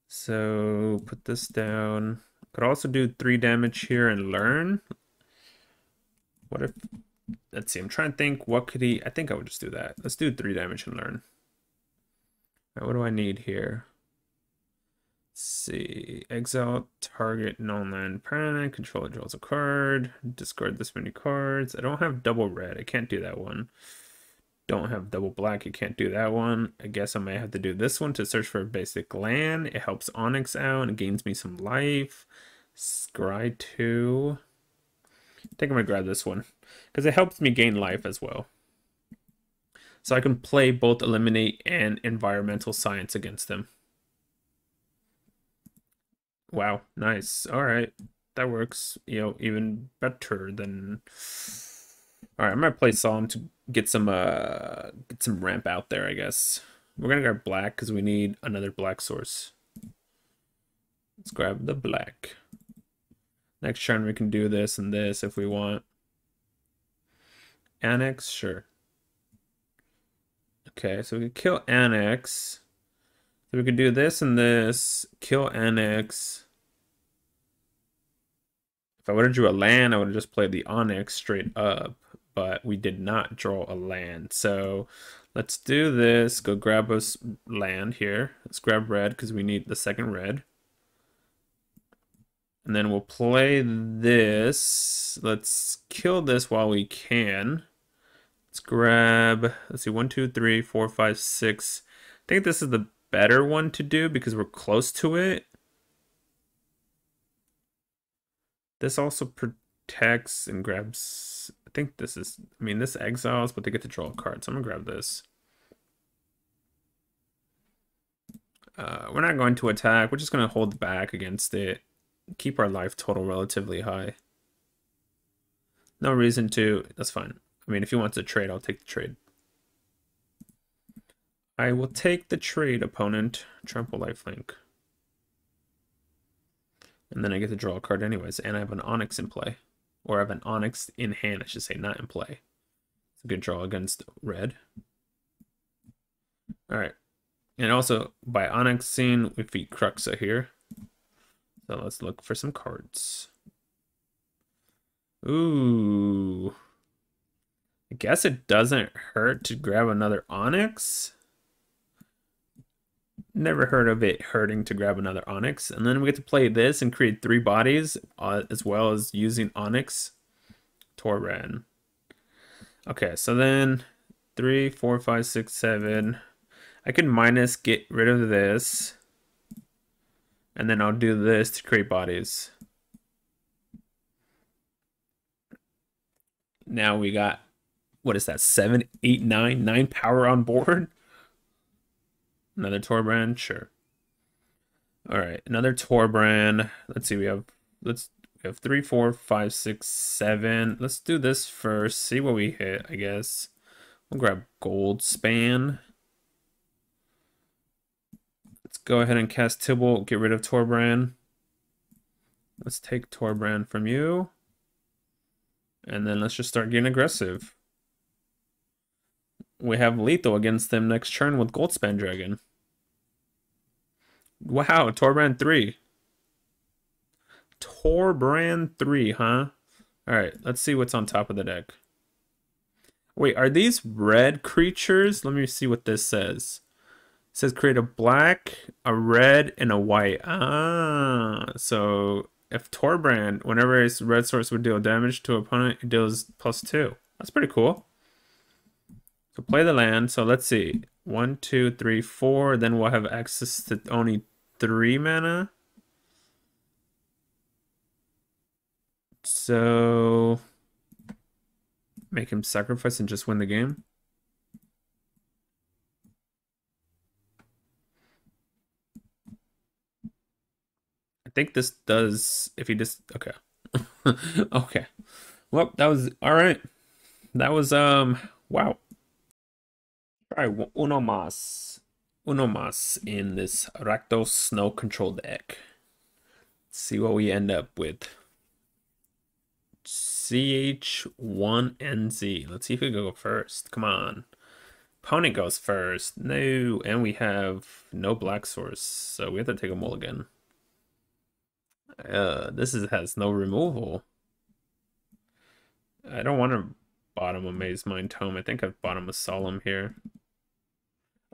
So put this down. Could also do 3 damage here and learn. What if, let's see, I'm trying to think, what could he, I think I would just do that. Let's do 3 damage and learn. All right, what do I need here? Let's see, exile target non-land permanent, controller draws a card, discard this many cards. I don't have double red, I can't do that one. Don't have double black, you can't do that one. I guess I might have to do this one to search for a basic land. It helps Onyx out and gains me some life. Scry 2. I think I'm gonna grab this one because it helps me gain life as well. So I can play both eliminate and environmental science against them. Wow, nice. All right, that works. You know, even better than. All right, I'm gonna play Solemn to get some ramp out there, I guess. We're gonna grab black because we need another black source. Let's grab the black. Next turn we can do this and this if we want. Annex, sure. Okay, so we can kill Annex. So we could do this and this, kill Annex. If I would have drew a land, I would have just played the Onyx straight up. But we did not draw a land. So let's do this. Go grab us land here. Let's grab red because we need the second red. And then we'll play this. Let's kill this while we can. Let's grab, let's see, 1, 2, 3, 4, 5, 6. I think this is the better one to do because we're close to it. This also protects and grabs, I think this is, I mean, this exiles, but they get to draw a card. So I'm gonna grab this. We're not going to attack. We're just gonna hold back against it. keep our life total relatively high. No reason to. That's fine. I mean, if he wants to trade, I'll take the trade. I will take the trade, opponent. Trample lifelink. And then I get to draw a card anyways. And I have an Onyx in play. Or I have an Onyx in hand, I should say, not in play. It's a good draw against red. Alright. And also, by Onyxing, we feed Cruxa here. So let's look for some cards. Ooh. I guess it doesn't hurt to grab another Onyx. Never heard of it hurting to grab another Onyx. And then we get to play this and create 3 bodies, as well as using Onyx. Torran. Okay, so then 3, 4, 5, 6, 7. I can minus get rid of this. And then I'll do this to create bodies. Now we got, what is that, 7, 8, 9 power on board? Another Torbrand, sure. All right, another Torbrand. Let's see, we have 3, 4, 5, 6, 7. Let's do this first. See what we hit, I guess. We'll grab Goldspan. Let's go ahead and cast Tibble, get rid of Torbrand. Let's take Torbrand from you. And then let's just start getting aggressive. We have lethal against them next turn with Goldspan Dragon. Wow, Torbrand 3. Torbrand 3, huh? Alright, let's see what's on top of the deck. Wait, are these red creatures? Let me see what this says. It says create a black, a red, and a white. Ah, so if Torbrand, whenever a red source would deal damage to an opponent, it deals +2. That's pretty cool. So play the land. So let's see. 1, 2, 3, 4. Then we'll have access to only 3 mana. So make him sacrifice and just win the game. I think this does, if he just, okay. Okay. Well, that was, all right. That was, wow. Try uno más in this Rakdos snow control deck. Let's see what we end up with. CH1NZ. Let's see if we go first. Come on. Opponent goes first. No, and we have no black source, so we have to take a mulligan. Has no removal. I don't want to bottom a Maze Mind Tome. I think I've bottom a Solemn here.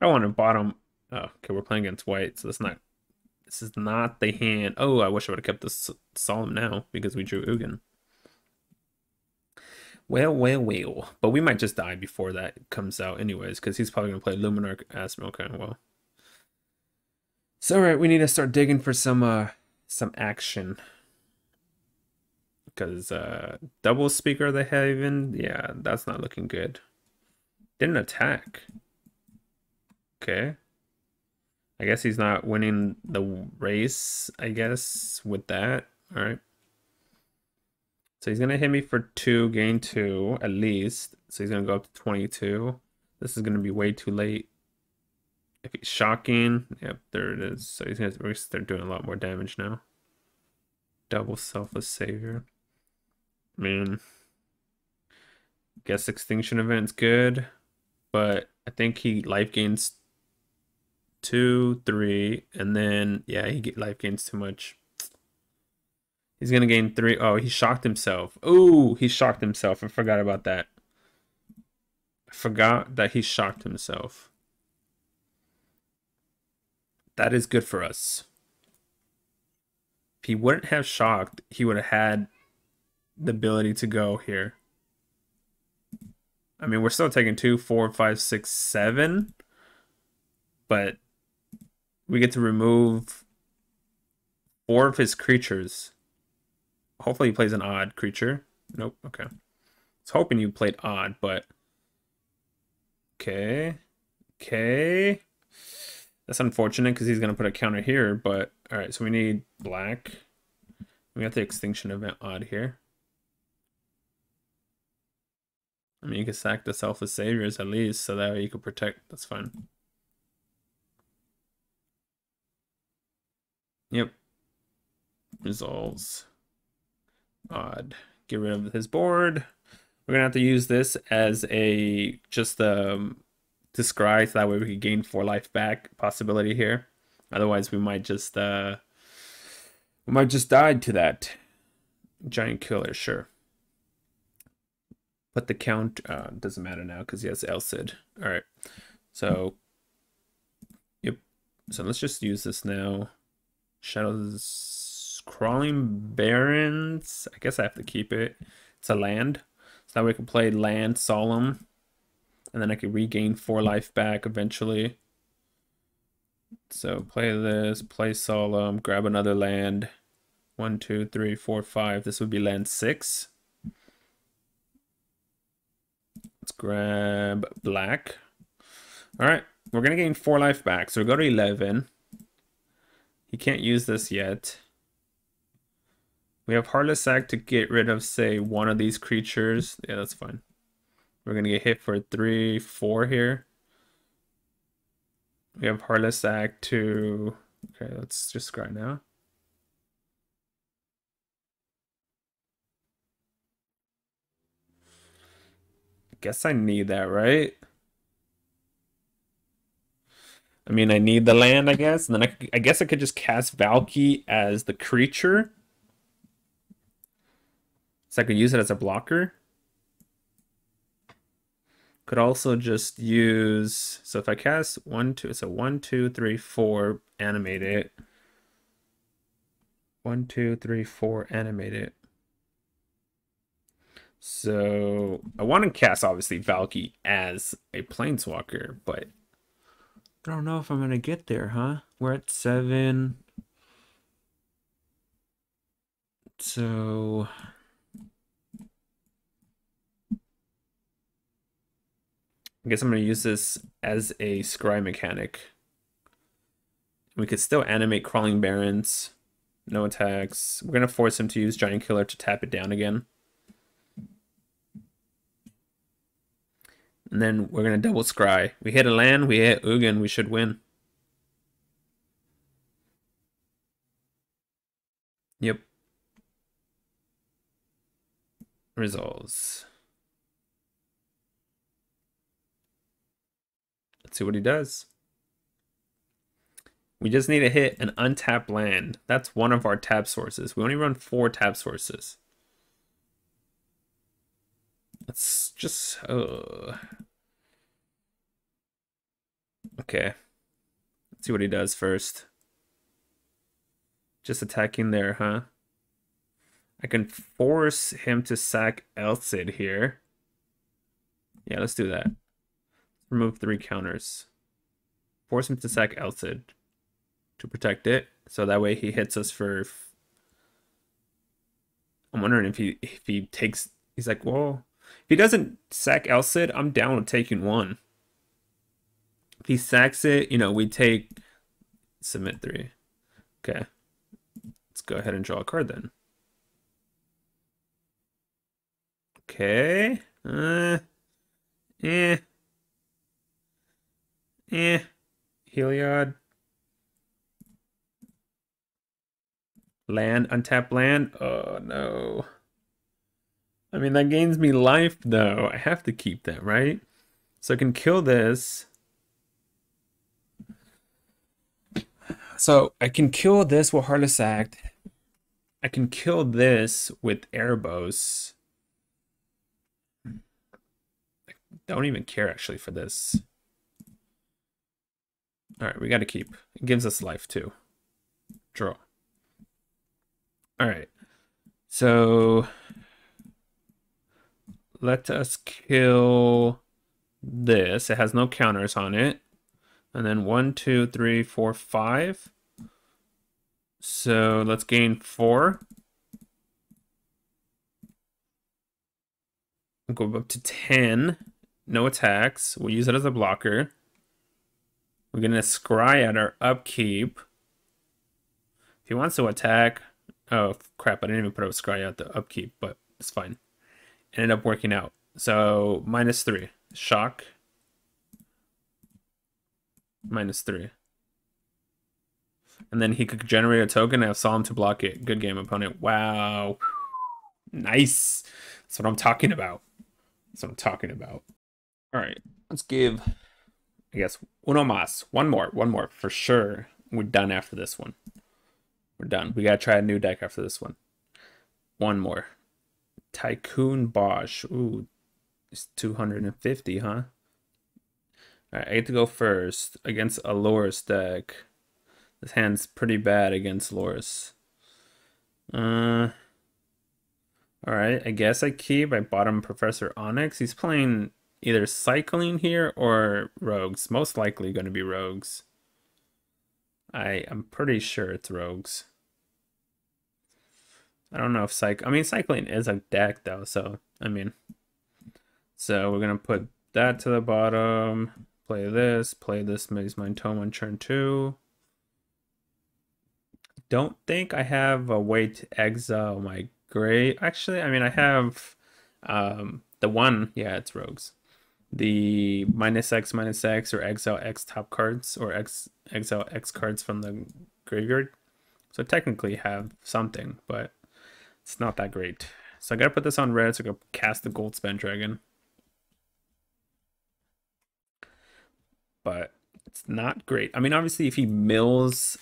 I don't want to bottom. Oh, okay, we're playing against white, so this is not the hand. Oh, I wish I would have kept this Solemn now because we drew Ugin. Well. But we might just die before that comes out anyways, because he's probably going to play Luminarch Asthma. Okay, well. So, alright, we need to start digging for some action. Because double Speaker of the Haven, yeah, that's not looking good. Didn't attack. Okay. I guess he's not winning the race, I guess, with that. Alright. So he's going to hit me for 2, gain 2, at least. So he's going to go up to 22. This is going to be way too late. If he's shocking, yep, there it is. So he's going to start doing a lot more damage now. Double Selfless Savior. I mean, guess Extinction Event's good. But I think he life gains 2, 3, and then, yeah, life gains too much. He's going to gain 3. Oh, he shocked himself. Ooh, he shocked himself. I forgot about that. I forgot that he shocked himself. That is good for us. If he wouldn't have shocked, he would have had the ability to go here. I mean, we're still taking 2, 4, 5, 6, 7. But we get to remove 4 of his creatures. Hopefully he plays an odd creature. Nope, okay. I was hoping you played odd, but... Okay. That's unfortunate because he's going to put a counter here, but... Alright, so we need black. We got the extinction event odd here. I mean, you can sack the Selfless Saviors at least, so that way you can protect. That's fine. Yep. Resolves. Odd. Get rid of his board. We're gonna have to use this as a just to scry, so that way we can gain 4 life back possibility here. Otherwise, we might just die to that giant killer. Sure. But the count doesn't matter now because he has Elcid. All right. So, yep. So let's just use this now. Shadows, Crawling Barrens. I guess I have to keep it. It's a land. So that way we can play land Solemn. And then I can regain 4 life back eventually. So play this, play Solemn, grab another land. 1, 2, 3, 4, 5. This would be land 6. Let's grab black. All right, we're gonna gain 4 life back. So we go to 11. He can't use this yet. We have Heartless Act to get rid of, say, one of these creatures. Yeah, that's fine. We're gonna get hit for 3, 4 here. We have Heartless Act to... Okay, let's just scry now. I guess I need that, right? I mean, I need the land, I guess. And then I guess I could just cast Valky as the creature. So I could use it as a blocker. Could also just use, so if I cast 1, 2, so 1, 2, 3, 4, animate it. 1, 2, 3, 4, animate it. So I want to cast obviously Valky as a planeswalker, but I don't know if I'm gonna get there, huh? We're at 7. So I guess I'm going to use this as a scry mechanic. We could still animate Crawling Barrens. No attacks. We're going to force him to use Giant Killer to tap it down again. And then we're going to double scry. We hit a land, we hit Ugin, we should win. Yep. Resolves. Let's see what he does. We just need to hit an untapped land. That's one of our tap sources. We only run 4 tap sources. Let's just... Okay. Let's see what he does first. Just attacking there, huh? I can force him to sack Elcid here. Yeah, let's do that. Remove 3 counters. Force him to sack Elcid to protect it. So that way he hits us for... I'm wondering if he takes... He's like, well, if he doesn't sack Elcid, I'm down with taking 1. If he sacks it, you know, we take... Submit 3. Okay. Let's go ahead and draw a card then. Okay. Heliod. Land, untap land. Oh no. I mean, that gains me life though. I have to keep that, right? So I can kill this. So I can kill this with Heartless Act. I can kill this with Erebos. I don't even care actually for this. All right, we got to keep. It gives us life too. Draw. All right. So let us kill this. It has no counters on it. And then 1, 2, 3, 4, 5. So let's gain 4. We'll go up to 10. No attacks. We'll use it as a blocker. We're going to scry at our upkeep. If he wants to attack, Oh crap! I didn't even put a scry out the upkeep, but it's fine. Ended up working out. So -3 shock. -3. And then he could generate a token and have Solemn to block it. Good game, opponent. Wow. Nice. That's what I'm talking about. That's what I'm talking about. All right. Let's give, I guess, uno más. One more for sure. We're done after this one. We're done. We got to try a new deck after this one. One more. Tycoon Bosch. Ooh, it's 250, huh? All right, I get to go first against a Loris deck. This hand's pretty bad against Loris. Alright, I guess I keep. I bought him Professor Onyx. He's playing either Cycling here or Rogues. Most likely going to be Rogues. I'm pretty sure it's Rogues. I don't know if Cycling is a deck though, so so we're gonna put that to the bottom. Play this, Maze Mind Tome on turn 2. Don't think I have a way to exile my gray. Actually, I have the one, yeah, it's Rogues. The -X or exile X top cards or exile X cards from the graveyard. So I technically have something, but it's not that great. So I gotta put this on red, so I gotta cast the Goldspan Dragon. But it's not great. Obviously if he mills,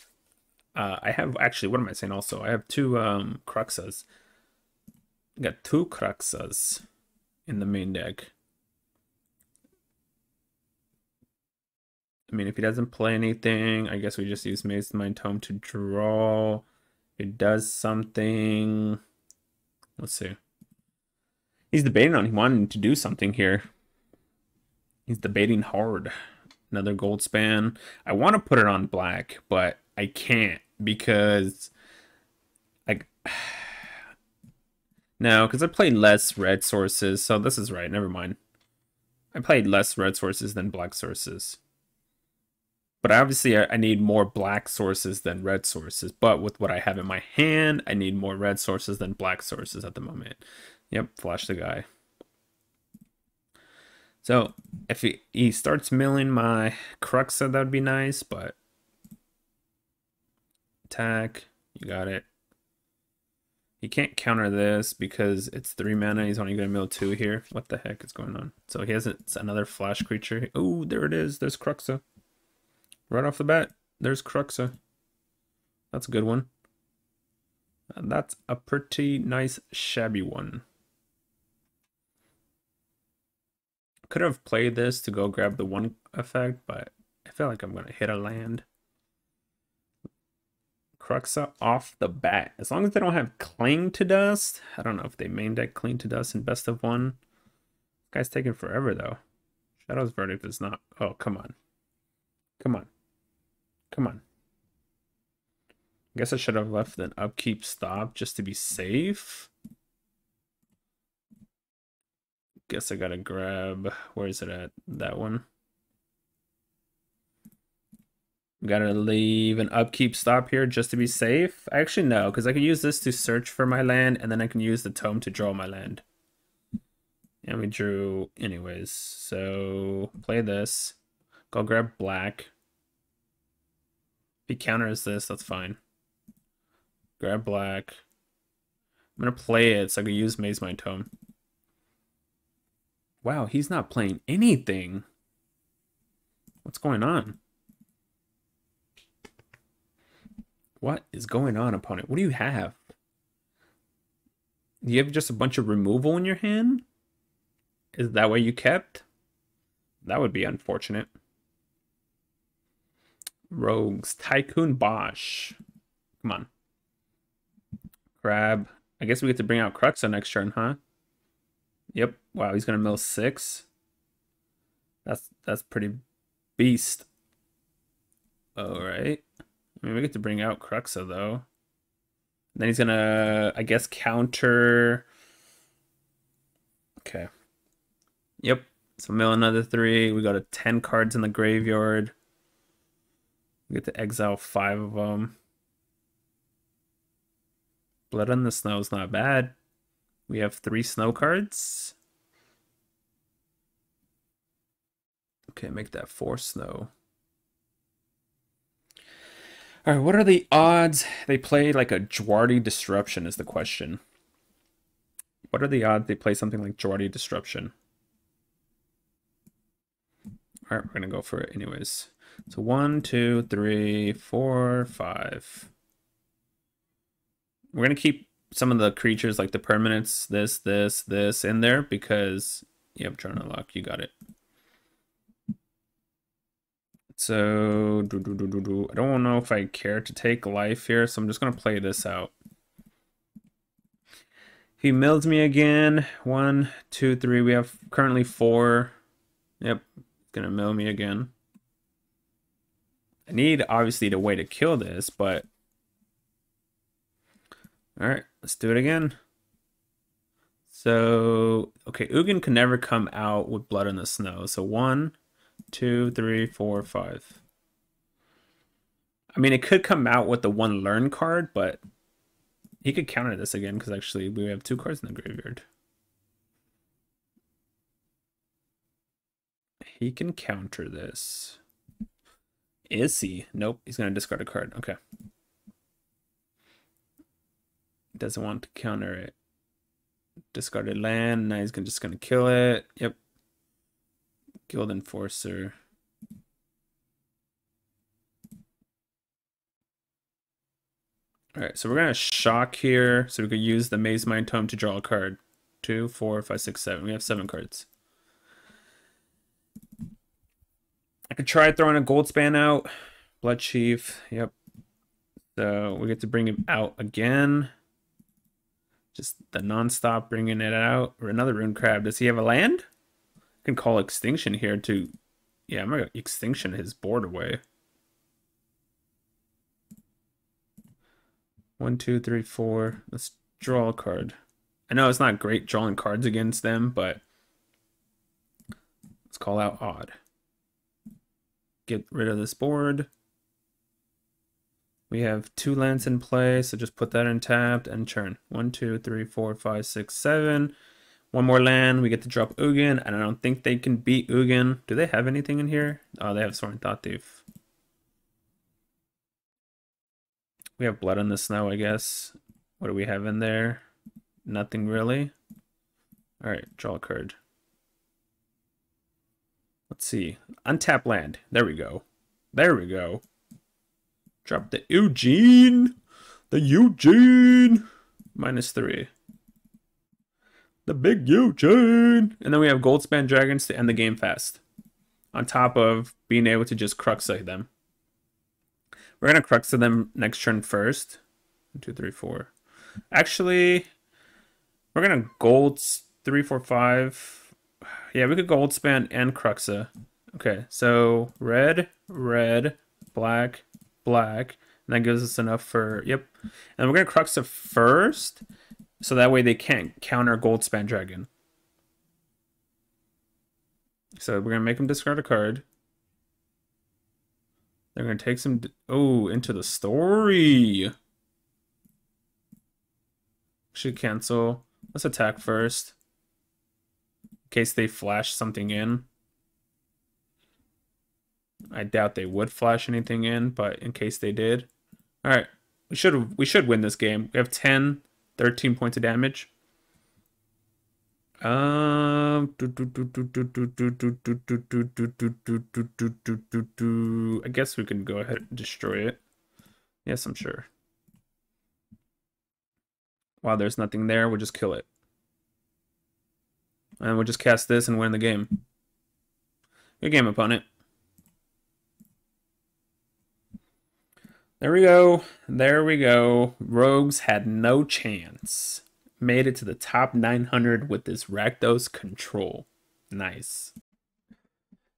I have actually, what am I saying also? I have 2 Cruxas. I got 2 Cruxas in the main deck. If he doesn't play anything, I guess we just use Maze Mind Tome to draw. It does something. Let's see. He's debating on wanting to do something here. He's debating hard. Another Goldspan. I want to put it on black, but I can't because no, because I played less red sources, so this is right. Never mind. I played less red sources than black sources. But obviously, I need more black sources than red sources. But with what I have in my hand, I need more red sources than black sources at the moment. Yep, flash the guy. So if he starts milling my Cruxa, that would be nice. But attack, you got it. He can't counter this because it's 3 mana. He's only going to mill 2 here. What the heck is going on? So he has another flash creature. Oh, there it is. There's Cruxa. Right off the bat, there's Cruxa. That's a good one. And that's a pretty nice shabby one. Could have played this to go grab the 1 effect, but I feel like I'm going to hit a land. Cruxa off the bat. As long as they don't have Cling to Dust. I don't know if they main deck Cling to Dust in best of 1. This guy's taking forever, though. Shadow's Verdict is not... Oh, come on. Come on. Come on. I guess I should have left an upkeep stop just to be safe. Guess I gotta grab... Where is it at? That one. Gotta leave an upkeep stop here just to be safe. Actually, no, because I can use this to search for my land, and then I can use the tome to draw my land. And we drew anyways. So play this. Go grab black. If he counters this, that's fine. Grab black. I'm gonna play it so I can use Maze Mind Tome. Wow, he's not playing anything. What's going on? What is going on, opponent? What do you have? Do you have just a bunch of removal in your hand? Is that what you kept? That would be unfortunate. Rogues. Tycoon Bosch. Come on. Grab. I guess we get to bring out Cruxa next turn, huh? Yep. Wow, he's gonna mill 6. That's pretty beast. Alright. We get to bring out Cruxa, though. And then he's gonna, I guess, counter... Okay. Yep. So mill another 3. We go to 10 cards in the graveyard. We get to exile 5 of them. Blood on the Snow is not bad. We have 3 snow cards. Okay, make that 4 snow. All right, what are the odds they play like a Jwardi Disruption is the question. What are the odds they play something like Jwardi Disruption? All right, we're gonna go for it anyways. So 1, 2, 3, 4, 5. We're gonna keep some of the creatures like the permanents, this in there because yep, turn unlock, you got it. So I don't know if I care to take life here, so I'm just gonna play this out. He mills me again. 1, 2, 3. We have currently 4. Yep, gonna mill me again. I need obviously the way to kill this, but all right, let's do it again. So okay, Ugin can never come out with Blood in the Snow. So 1, 2, 3, 4, 5. I mean, it could come out with the 1 learn card, but he could counter this again because actually we have 2 cards in the graveyard. He can counter this. Is he? Nope, he's going to discard a card. Okay. Doesn't want to counter it. Discarded land. Now he's just going to kill it. Yep. Guild Enforcer. All right, so we're going to shock here. So we could use the Maze Mind Tome to draw a card. 2, 4, 5, 6, 7. We have 7 cards. I could try throwing a Goldspan out. Blood Chief. Yep. So we get to bring him out again. Just the non-stop bringing it out. Or another Rune Crab. Does he have a land? I can call Extinction here to... Yeah, I'm going to Extinction his board away. 1, 2, 3, 4. Let's draw a card. I know it's not great drawing cards against them, but let's call out Odd. Get rid of this board. We have 2 lands in play, so just put that in tapped and churn. 1, 2, 3, 4, 5, 6, 7. 1 more land. We get to drop Ugin, and I don't think they can beat Ugin. Do they have anything in here? Oh, they have Soaring Thought Thief. We have Blood in the Snow, I guess. What do we have in there? Nothing really. All right, draw a card. Let's see. Untap land. There we go. There we go. Drop the Ugin. The Ugin. -3. The big Ugin. And then we have Goldspan Dragons to end the game fast. On top of being able to just Cruxa them. We're going to Cruxa them next turn first. 1, 2, 3, 4. Actually, we're going to Gold 3, 4, 5. Yeah, we could Goldspan and Cruxa. Okay, so red, red, black, black. And that gives us enough for, yep. And we're going to Cruxa first, so that way they can't counter Goldspan Dragon. So we're going to make them discard a card. They're going to take some, oh, into the story. Should cancel. Let's attack first. In case they flash something in. I doubt they would flash anything in, but in case they did. All right, we should win this game. We have 13 points of damage. I guess we can go ahead and destroy it. Yes, I'm sure. While there's nothing there, we'll just kill it. And we'll just cast this and win the game. Good game, opponent. There we go. There we go. Rogues had no chance. Made it to the top 900 with this Rakdos control. Nice.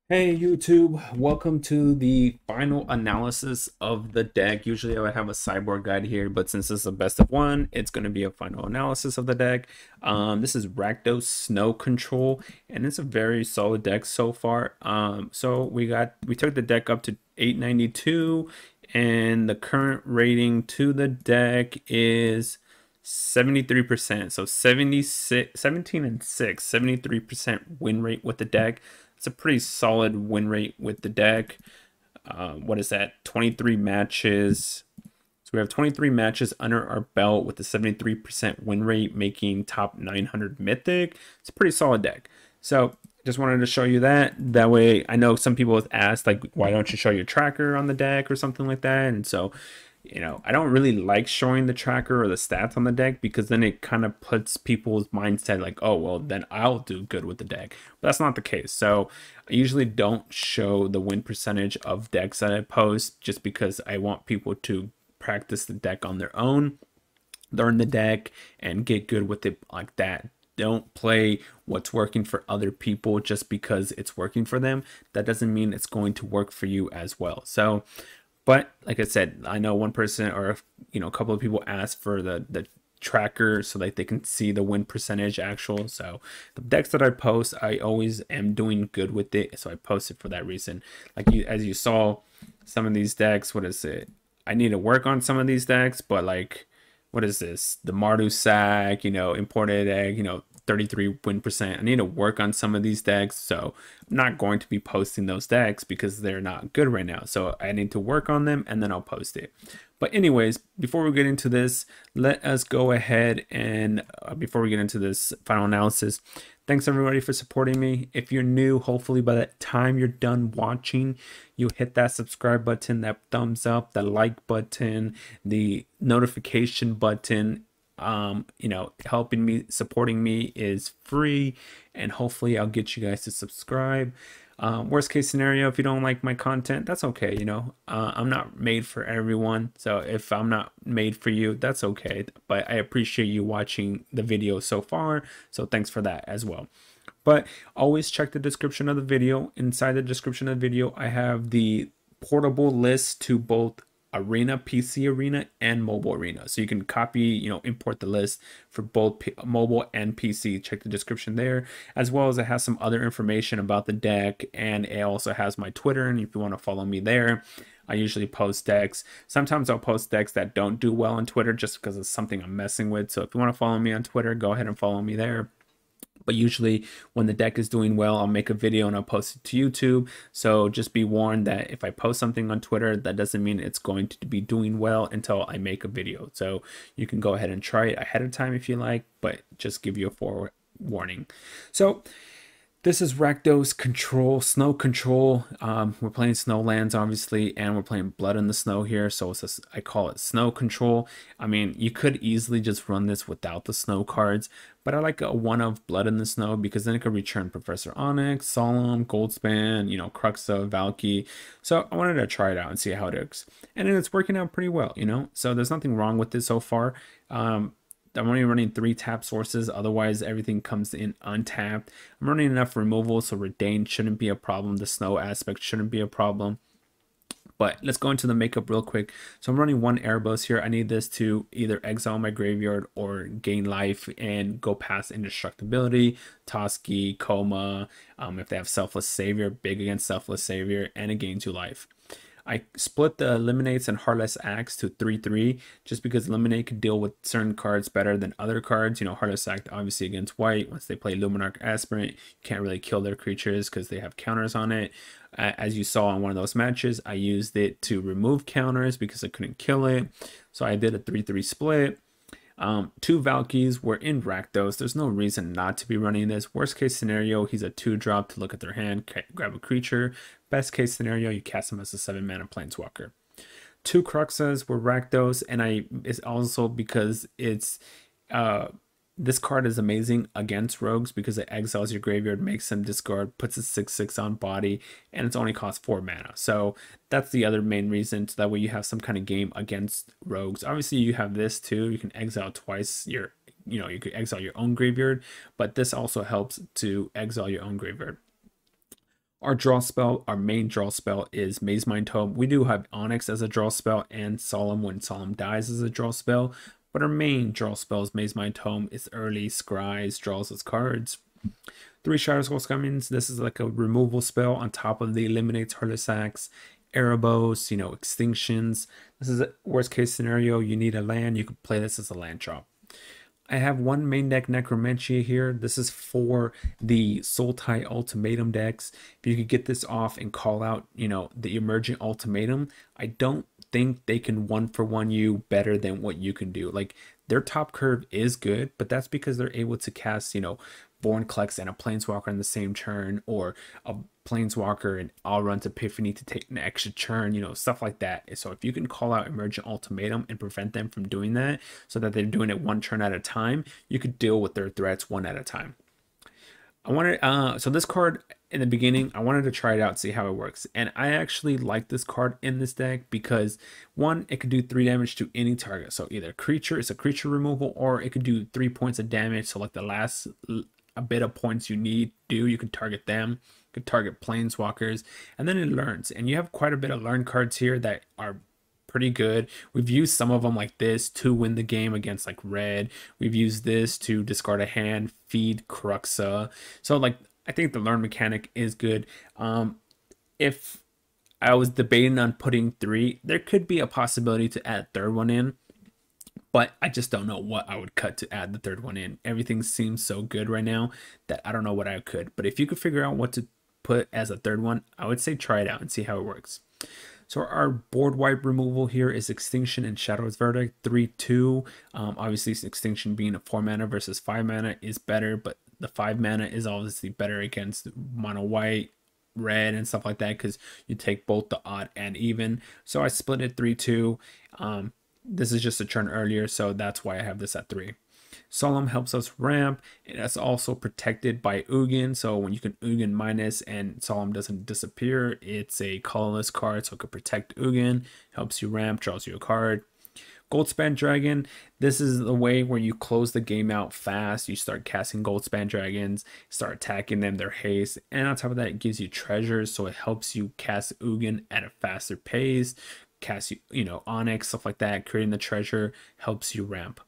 Hey YouTube, welcome to the final analysis of the deck. Usually I would have a sideboard guide here, but since this is a best of 1, it's going to be a final analysis of the deck. This is Rakdos Snow Control, and it's a very solid deck so far. So we took the deck up to 892, and the current rating to the deck is 73%. So 76, 17 and 6, 73% win rate with the deck. It's a pretty solid win rate with the deck. What is that? 23 matches. So we have 23 matches under our belt with the 73% win rate, making top 900 Mythic. It's a pretty solid deck. So just wanted to show you that. That way, I know some people have asked, like, why don't you show your tracker on the deck or something like that? And so, you know, I don't really like showing the tracker or the stats on the deck, because then it kind of puts people's mindset like, oh, well, then I'll do good with the deck. But that's not the case. So I usually don't show the win percentage of decks that I post, just because I want people to practice the deck on their own, learn the deck, and get good with it like that. Don't play what's working for other people just because it's working for them. That doesn't mean it's going to work for you as well. So, but like I said, I know one person, or you know, a couple of people asked for the tracker so that they can see the win percentage actual. So the decks that I post, I always am doing good with it, so I post it for that reason. Like as you saw, some of these decks, what is it? I need to work on some of these decks, but like, what is this? The Mardu Sack, you know, imported egg, you know, 33 win percent. I need to work on some of these decks, so I'm not going to be posting those decks because they're not good right now. So I need to work on them and then I'll post it. But anyways, before we get into this, let us go ahead and before we get into this final analysis, thanks everybody for supporting me. If you're new, hopefully by the time you're done watching, you hit that subscribe button, that thumbs up, the like button, the notification button. You know, helping me, supporting me is free, and hopefully I'll get you guys to subscribe. Worst case scenario, if you don't like my content, that's okay. You know, I'm not made for everyone, so if I'm not made for you, that's okay. But I appreciate you watching the video so far, so thanks for that as well. But always check the description of the video. Inside the description of the video, I have the portable list to both Arena, PC Arena, and Mobile Arena. So you can copy, you know, import the list for both mobile and PC. Check the description there, as well as it has some other information about the deck, and it also has my Twitter, and if you want to follow me there, I usually post decks. Sometimes I'll post decks that don't do well on Twitter just because it's something I'm messing with. So if you want to follow me on Twitter, go ahead and follow me there. But usually when the deck is doing well, I'll make a video and I'll post it to YouTube. So just be warned that if I post something on Twitter, that doesn't mean it's going to be doing well until I make a video. So you can go ahead and try it ahead of time if you like, but just give you a forewarning. So this is Rakdos control, snow control. We're playing Snowlands, obviously, and we're playing Blood in the Snow here. So it's I call it snow control. I mean, you could easily just run this without the snow cards, but I like a one of Blood in the Snow because then it could return Professor Onyx, Solemn, Goldspan, you know, Cruxa, Valky. So I wanted to try it out and see how it is. And it's working out pretty well, you know. So there's nothing wrong with this so far. I'm only running 3 tap sources, otherwise everything comes in untapped. I'm running enough removal, so Redain shouldn't be a problem. The snow aspect shouldn't be a problem. But let's go into the makeup real quick. So I'm running 1 Erebos here. I need this to either exile my graveyard or gain life and go past indestructibility, Toski, Coma, if they have Selfless Savior, big against Selfless Savior, and it gains you life. I split the Eliminates and Heartless Axe to 3/3 just because Eliminate could deal with certain cards better than other cards. You know, Heartless Axe obviously against white. Once they play Luminarch Aspirant, you can't really kill their creatures because they have counters on it. As you saw in one of those matches, I used it to remove counters because I couldn't kill it. So I did a 3/3 split. 2 Valkyries were in Rakdos. There's no reason not to be running this. Worst case scenario, he's a 2-drop to look at their hand, grab a creature. Best case scenario, you cast him as a 7-mana Planeswalker. 2 Cruxas were Rakdos, and it's also because it's this card is amazing against rogues because it exiles your graveyard, makes them discard, puts a 6/6 on body, and it's only cost 4 mana. So that's the other main reason. So that way you have some kind of game against rogues. Obviously you have this too. You can exile twice your, you know, you could exile your own graveyard, but this also helps to exile your own graveyard. Our draw spell, our main draw spell is Mazemind Tome. We do have Onyx as a draw spell and Solemn when Solemn dies as a draw spell. But our main draw spell is Mazemind Tome. It's early, scries, draws its cards. 3 Shadowskull Summons. This is like a removal spell on top of the Eliminates, Heartless Axe, Erebos, you know, Extinctions. This is a worst case scenario. You need a land. You could play this as a land drop. I have one main deck necromania here. This is for the Sultai Ultimatum decks. If you could get this off and call out, you know, the emergent ultimatum, I don't think they can 1-for-1 you better than what you can do. Like, their top curve is good, but that's because they're able to cast, you know, Vorinclex and a Planeswalker in the same turn, or a Planeswalker and I'll run to Epiphany to take an extra turn, you know, stuff like that. So if you can call out Emergent Ultimatum and prevent them from doing that so that they're doing it one turn at a time, you could deal with their threats one at a time. I wanted, so this card in the beginning, I wanted to try it out, see how it works. And I actually like this card in this deck because one, it could do 3 damage to any target. So either creature, it's a creature removal, or it could do 3 points of damage. So like the last a bit of points you need do, you can target them, you could target planeswalkers, and then it learns. And you have quite a bit of learn cards here that are pretty good. We've used some of them like this to win the game against like red. We've used this to discard a hand, feed Cruxa. So like, I think the learn mechanic is good. If I was debating on putting 3, there could be a possibility to add a 3rd one in, but I just don't know what I would cut to add the 3rd one in. Everything seems so good right now that I don't know what I could. But if you could figure out what to put as a 3rd one, I would say try it out and see how it works. So our board wipe removal here is Extinction and Shadow's Verdict, 3/2. Obviously, Extinction being a 4 mana versus 5 mana is better, but the 5 mana is obviously better against mono white, red, and stuff like that because you take both the odd and even. So I split it 3/2. This is just a turn earlier, so that's why I have this at 3. Solemn helps us ramp. It's also protected by Ugin, so when you can Ugin minus and Solemn doesn't disappear, it's a colorless card, so it could protect Ugin, helps you ramp, draws you a card. Goldspan Dragon, this is the way where you close the game out fast. You start casting Goldspan Dragons, start attacking them, their haste, and on top of that, it gives you treasures, so it helps you cast Ugin at a faster pace, cast you know, Onyx, stuff like that. Creating the treasure helps you ramp.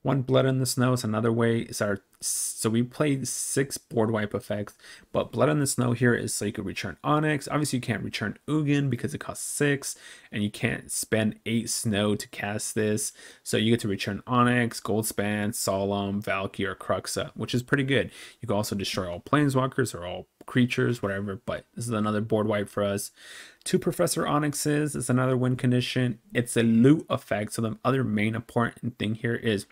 One Blood in the Snow is another way. Is our, so we played 6 board wipe effects, but Blood in the Snow here is so you could return Onyx. Obviously, you can't return Ugin because it costs 6, and you can't spend 8 snow to cast this. So you get to return Onyx, Goldspan, Solemn, Valkyrie, or Cruxa, which is pretty good. You can also destroy all planeswalkers or all creatures, whatever, but this is another board wipe for us. 2 Professor Onyxes is another win condition. It's a loot effect, so the other main important thing here is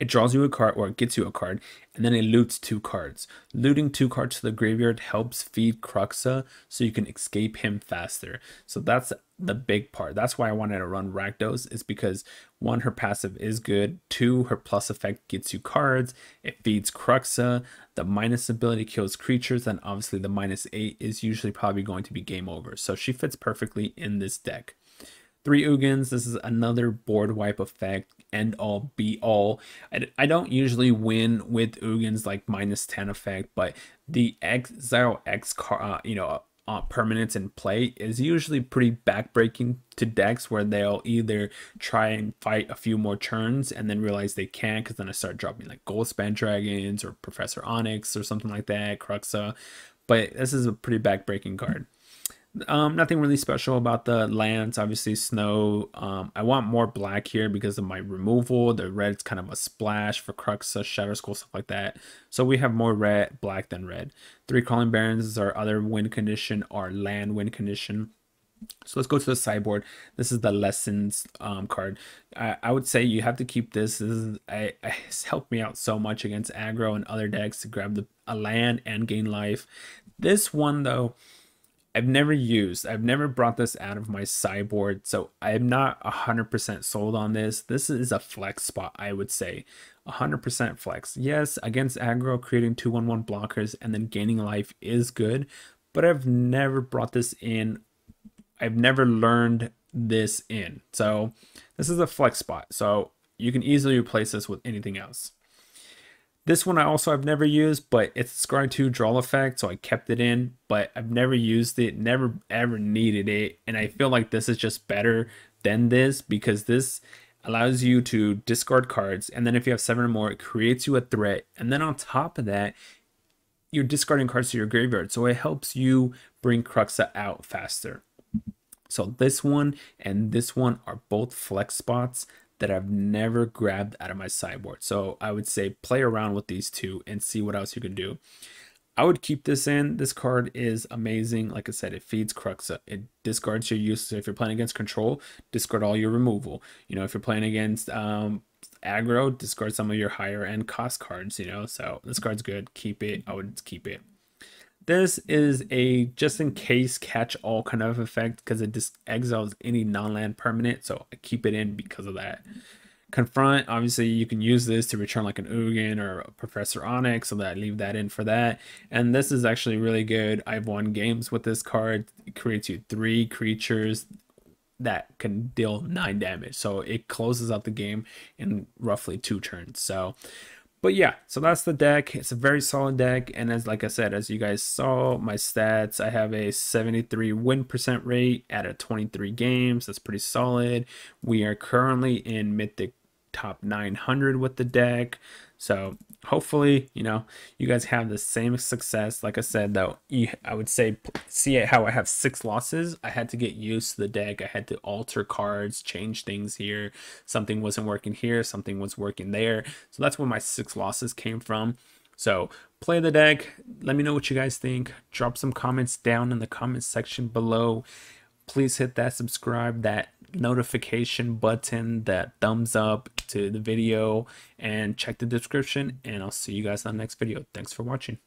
it draws you a card, or it gets you a card, and then it loots 2 cards. Looting 2 cards to the graveyard helps feed Cruxa so you can escape him faster. So that's the big part. That's why I wanted to run Rakdos, is because 1, her passive is good, 2, her plus effect gets you cards, it feeds Cruxa, the minus ability kills creatures, and obviously the -8 is usually probably going to be game over. So she fits perfectly in this deck. 3 Ugins, this is another board wipe effect, end all be all. I don't usually win with Ugins like -10 effect, but the Exile X permanents in play is usually pretty backbreaking to decks where they'll either try and fight a few more turns and then realize they can't because then I start dropping like Goldspan Dragons or Professor Onyx or something like that, Cruxa. But this is a pretty backbreaking card. Nothing really special about the lands. Obviously snow. I want more black here because of my removal. The red's kind of a splash for Cruxa, Shadow Skull, stuff like that. So we have more red, black than red. 3 Crawling Barrens is our other win condition, our land win condition. So let's go to the sideboard. This is the lessons card. I would say you have to keep this. It's helped me out so much against aggro and other decks to grab a land and gain life. This one though, I've never brought this out of my sideboard, so I'm not 100% sold on this. This is a flex spot, I would say. 100% flex. Yes, against aggro, creating 2/1/1 blockers and then gaining life is good, but I've never brought this in. I've never learned this in. So this is a flex spot, so you can easily replace this with anything else. This one I've never used, but it's Scry 2 draw effect, so I kept it in, but I've never used it, never ever needed it, and I feel like this is just better than this because this allows you to discard cards, and then if you have 7 or more, it creates you a threat, and then on top of that, you're discarding cards to your graveyard, so it helps you bring Cruxa out faster. So this one and this one are both flex spots. that I've never grabbed out of my sideboard. So I would say play around with these two and see what else you can do. I would keep this in. This card is amazing. Like I said, it feeds Cruxa. It discards your use. So if you're playing against control, discard all your removal. You know, if you're playing against aggro, discard some of your higher end cost cards, you know. So this card's good. Keep it. I would keep it. This is a just in case catch all kind of effect because it just exiles any non-land permanent. So I keep it in because of that. Confront, obviously you can use this to return like an Ugin or a Professor Onyx, so that I leave that in for that. And this is actually really good. I've won games with this card. It creates you 3 creatures that can deal 9 damage, so it closes out the game in roughly 2 turns. So but yeah, so that's the deck. It's a very solid deck, and as like I said, as you guys saw my stats, I have a 73 win % rate out of 23 games. That's pretty solid. We are currently in Mythic top 900 with the deck, so hopefully, you know, you guys have the same success. Like I said though, I would say see how I have 6 losses. I had to get used to the deck. I had to alter cards, change things here. Something wasn't working here, something was working there, so that's where my 6 losses came from. So play the deck, let me know what you guys think. Drop some comments down in the comment section below. Please hit that subscribe, that notification button, that thumbs up to the video, and check the description, and I'll see you guys on the next video. Thanks for watching.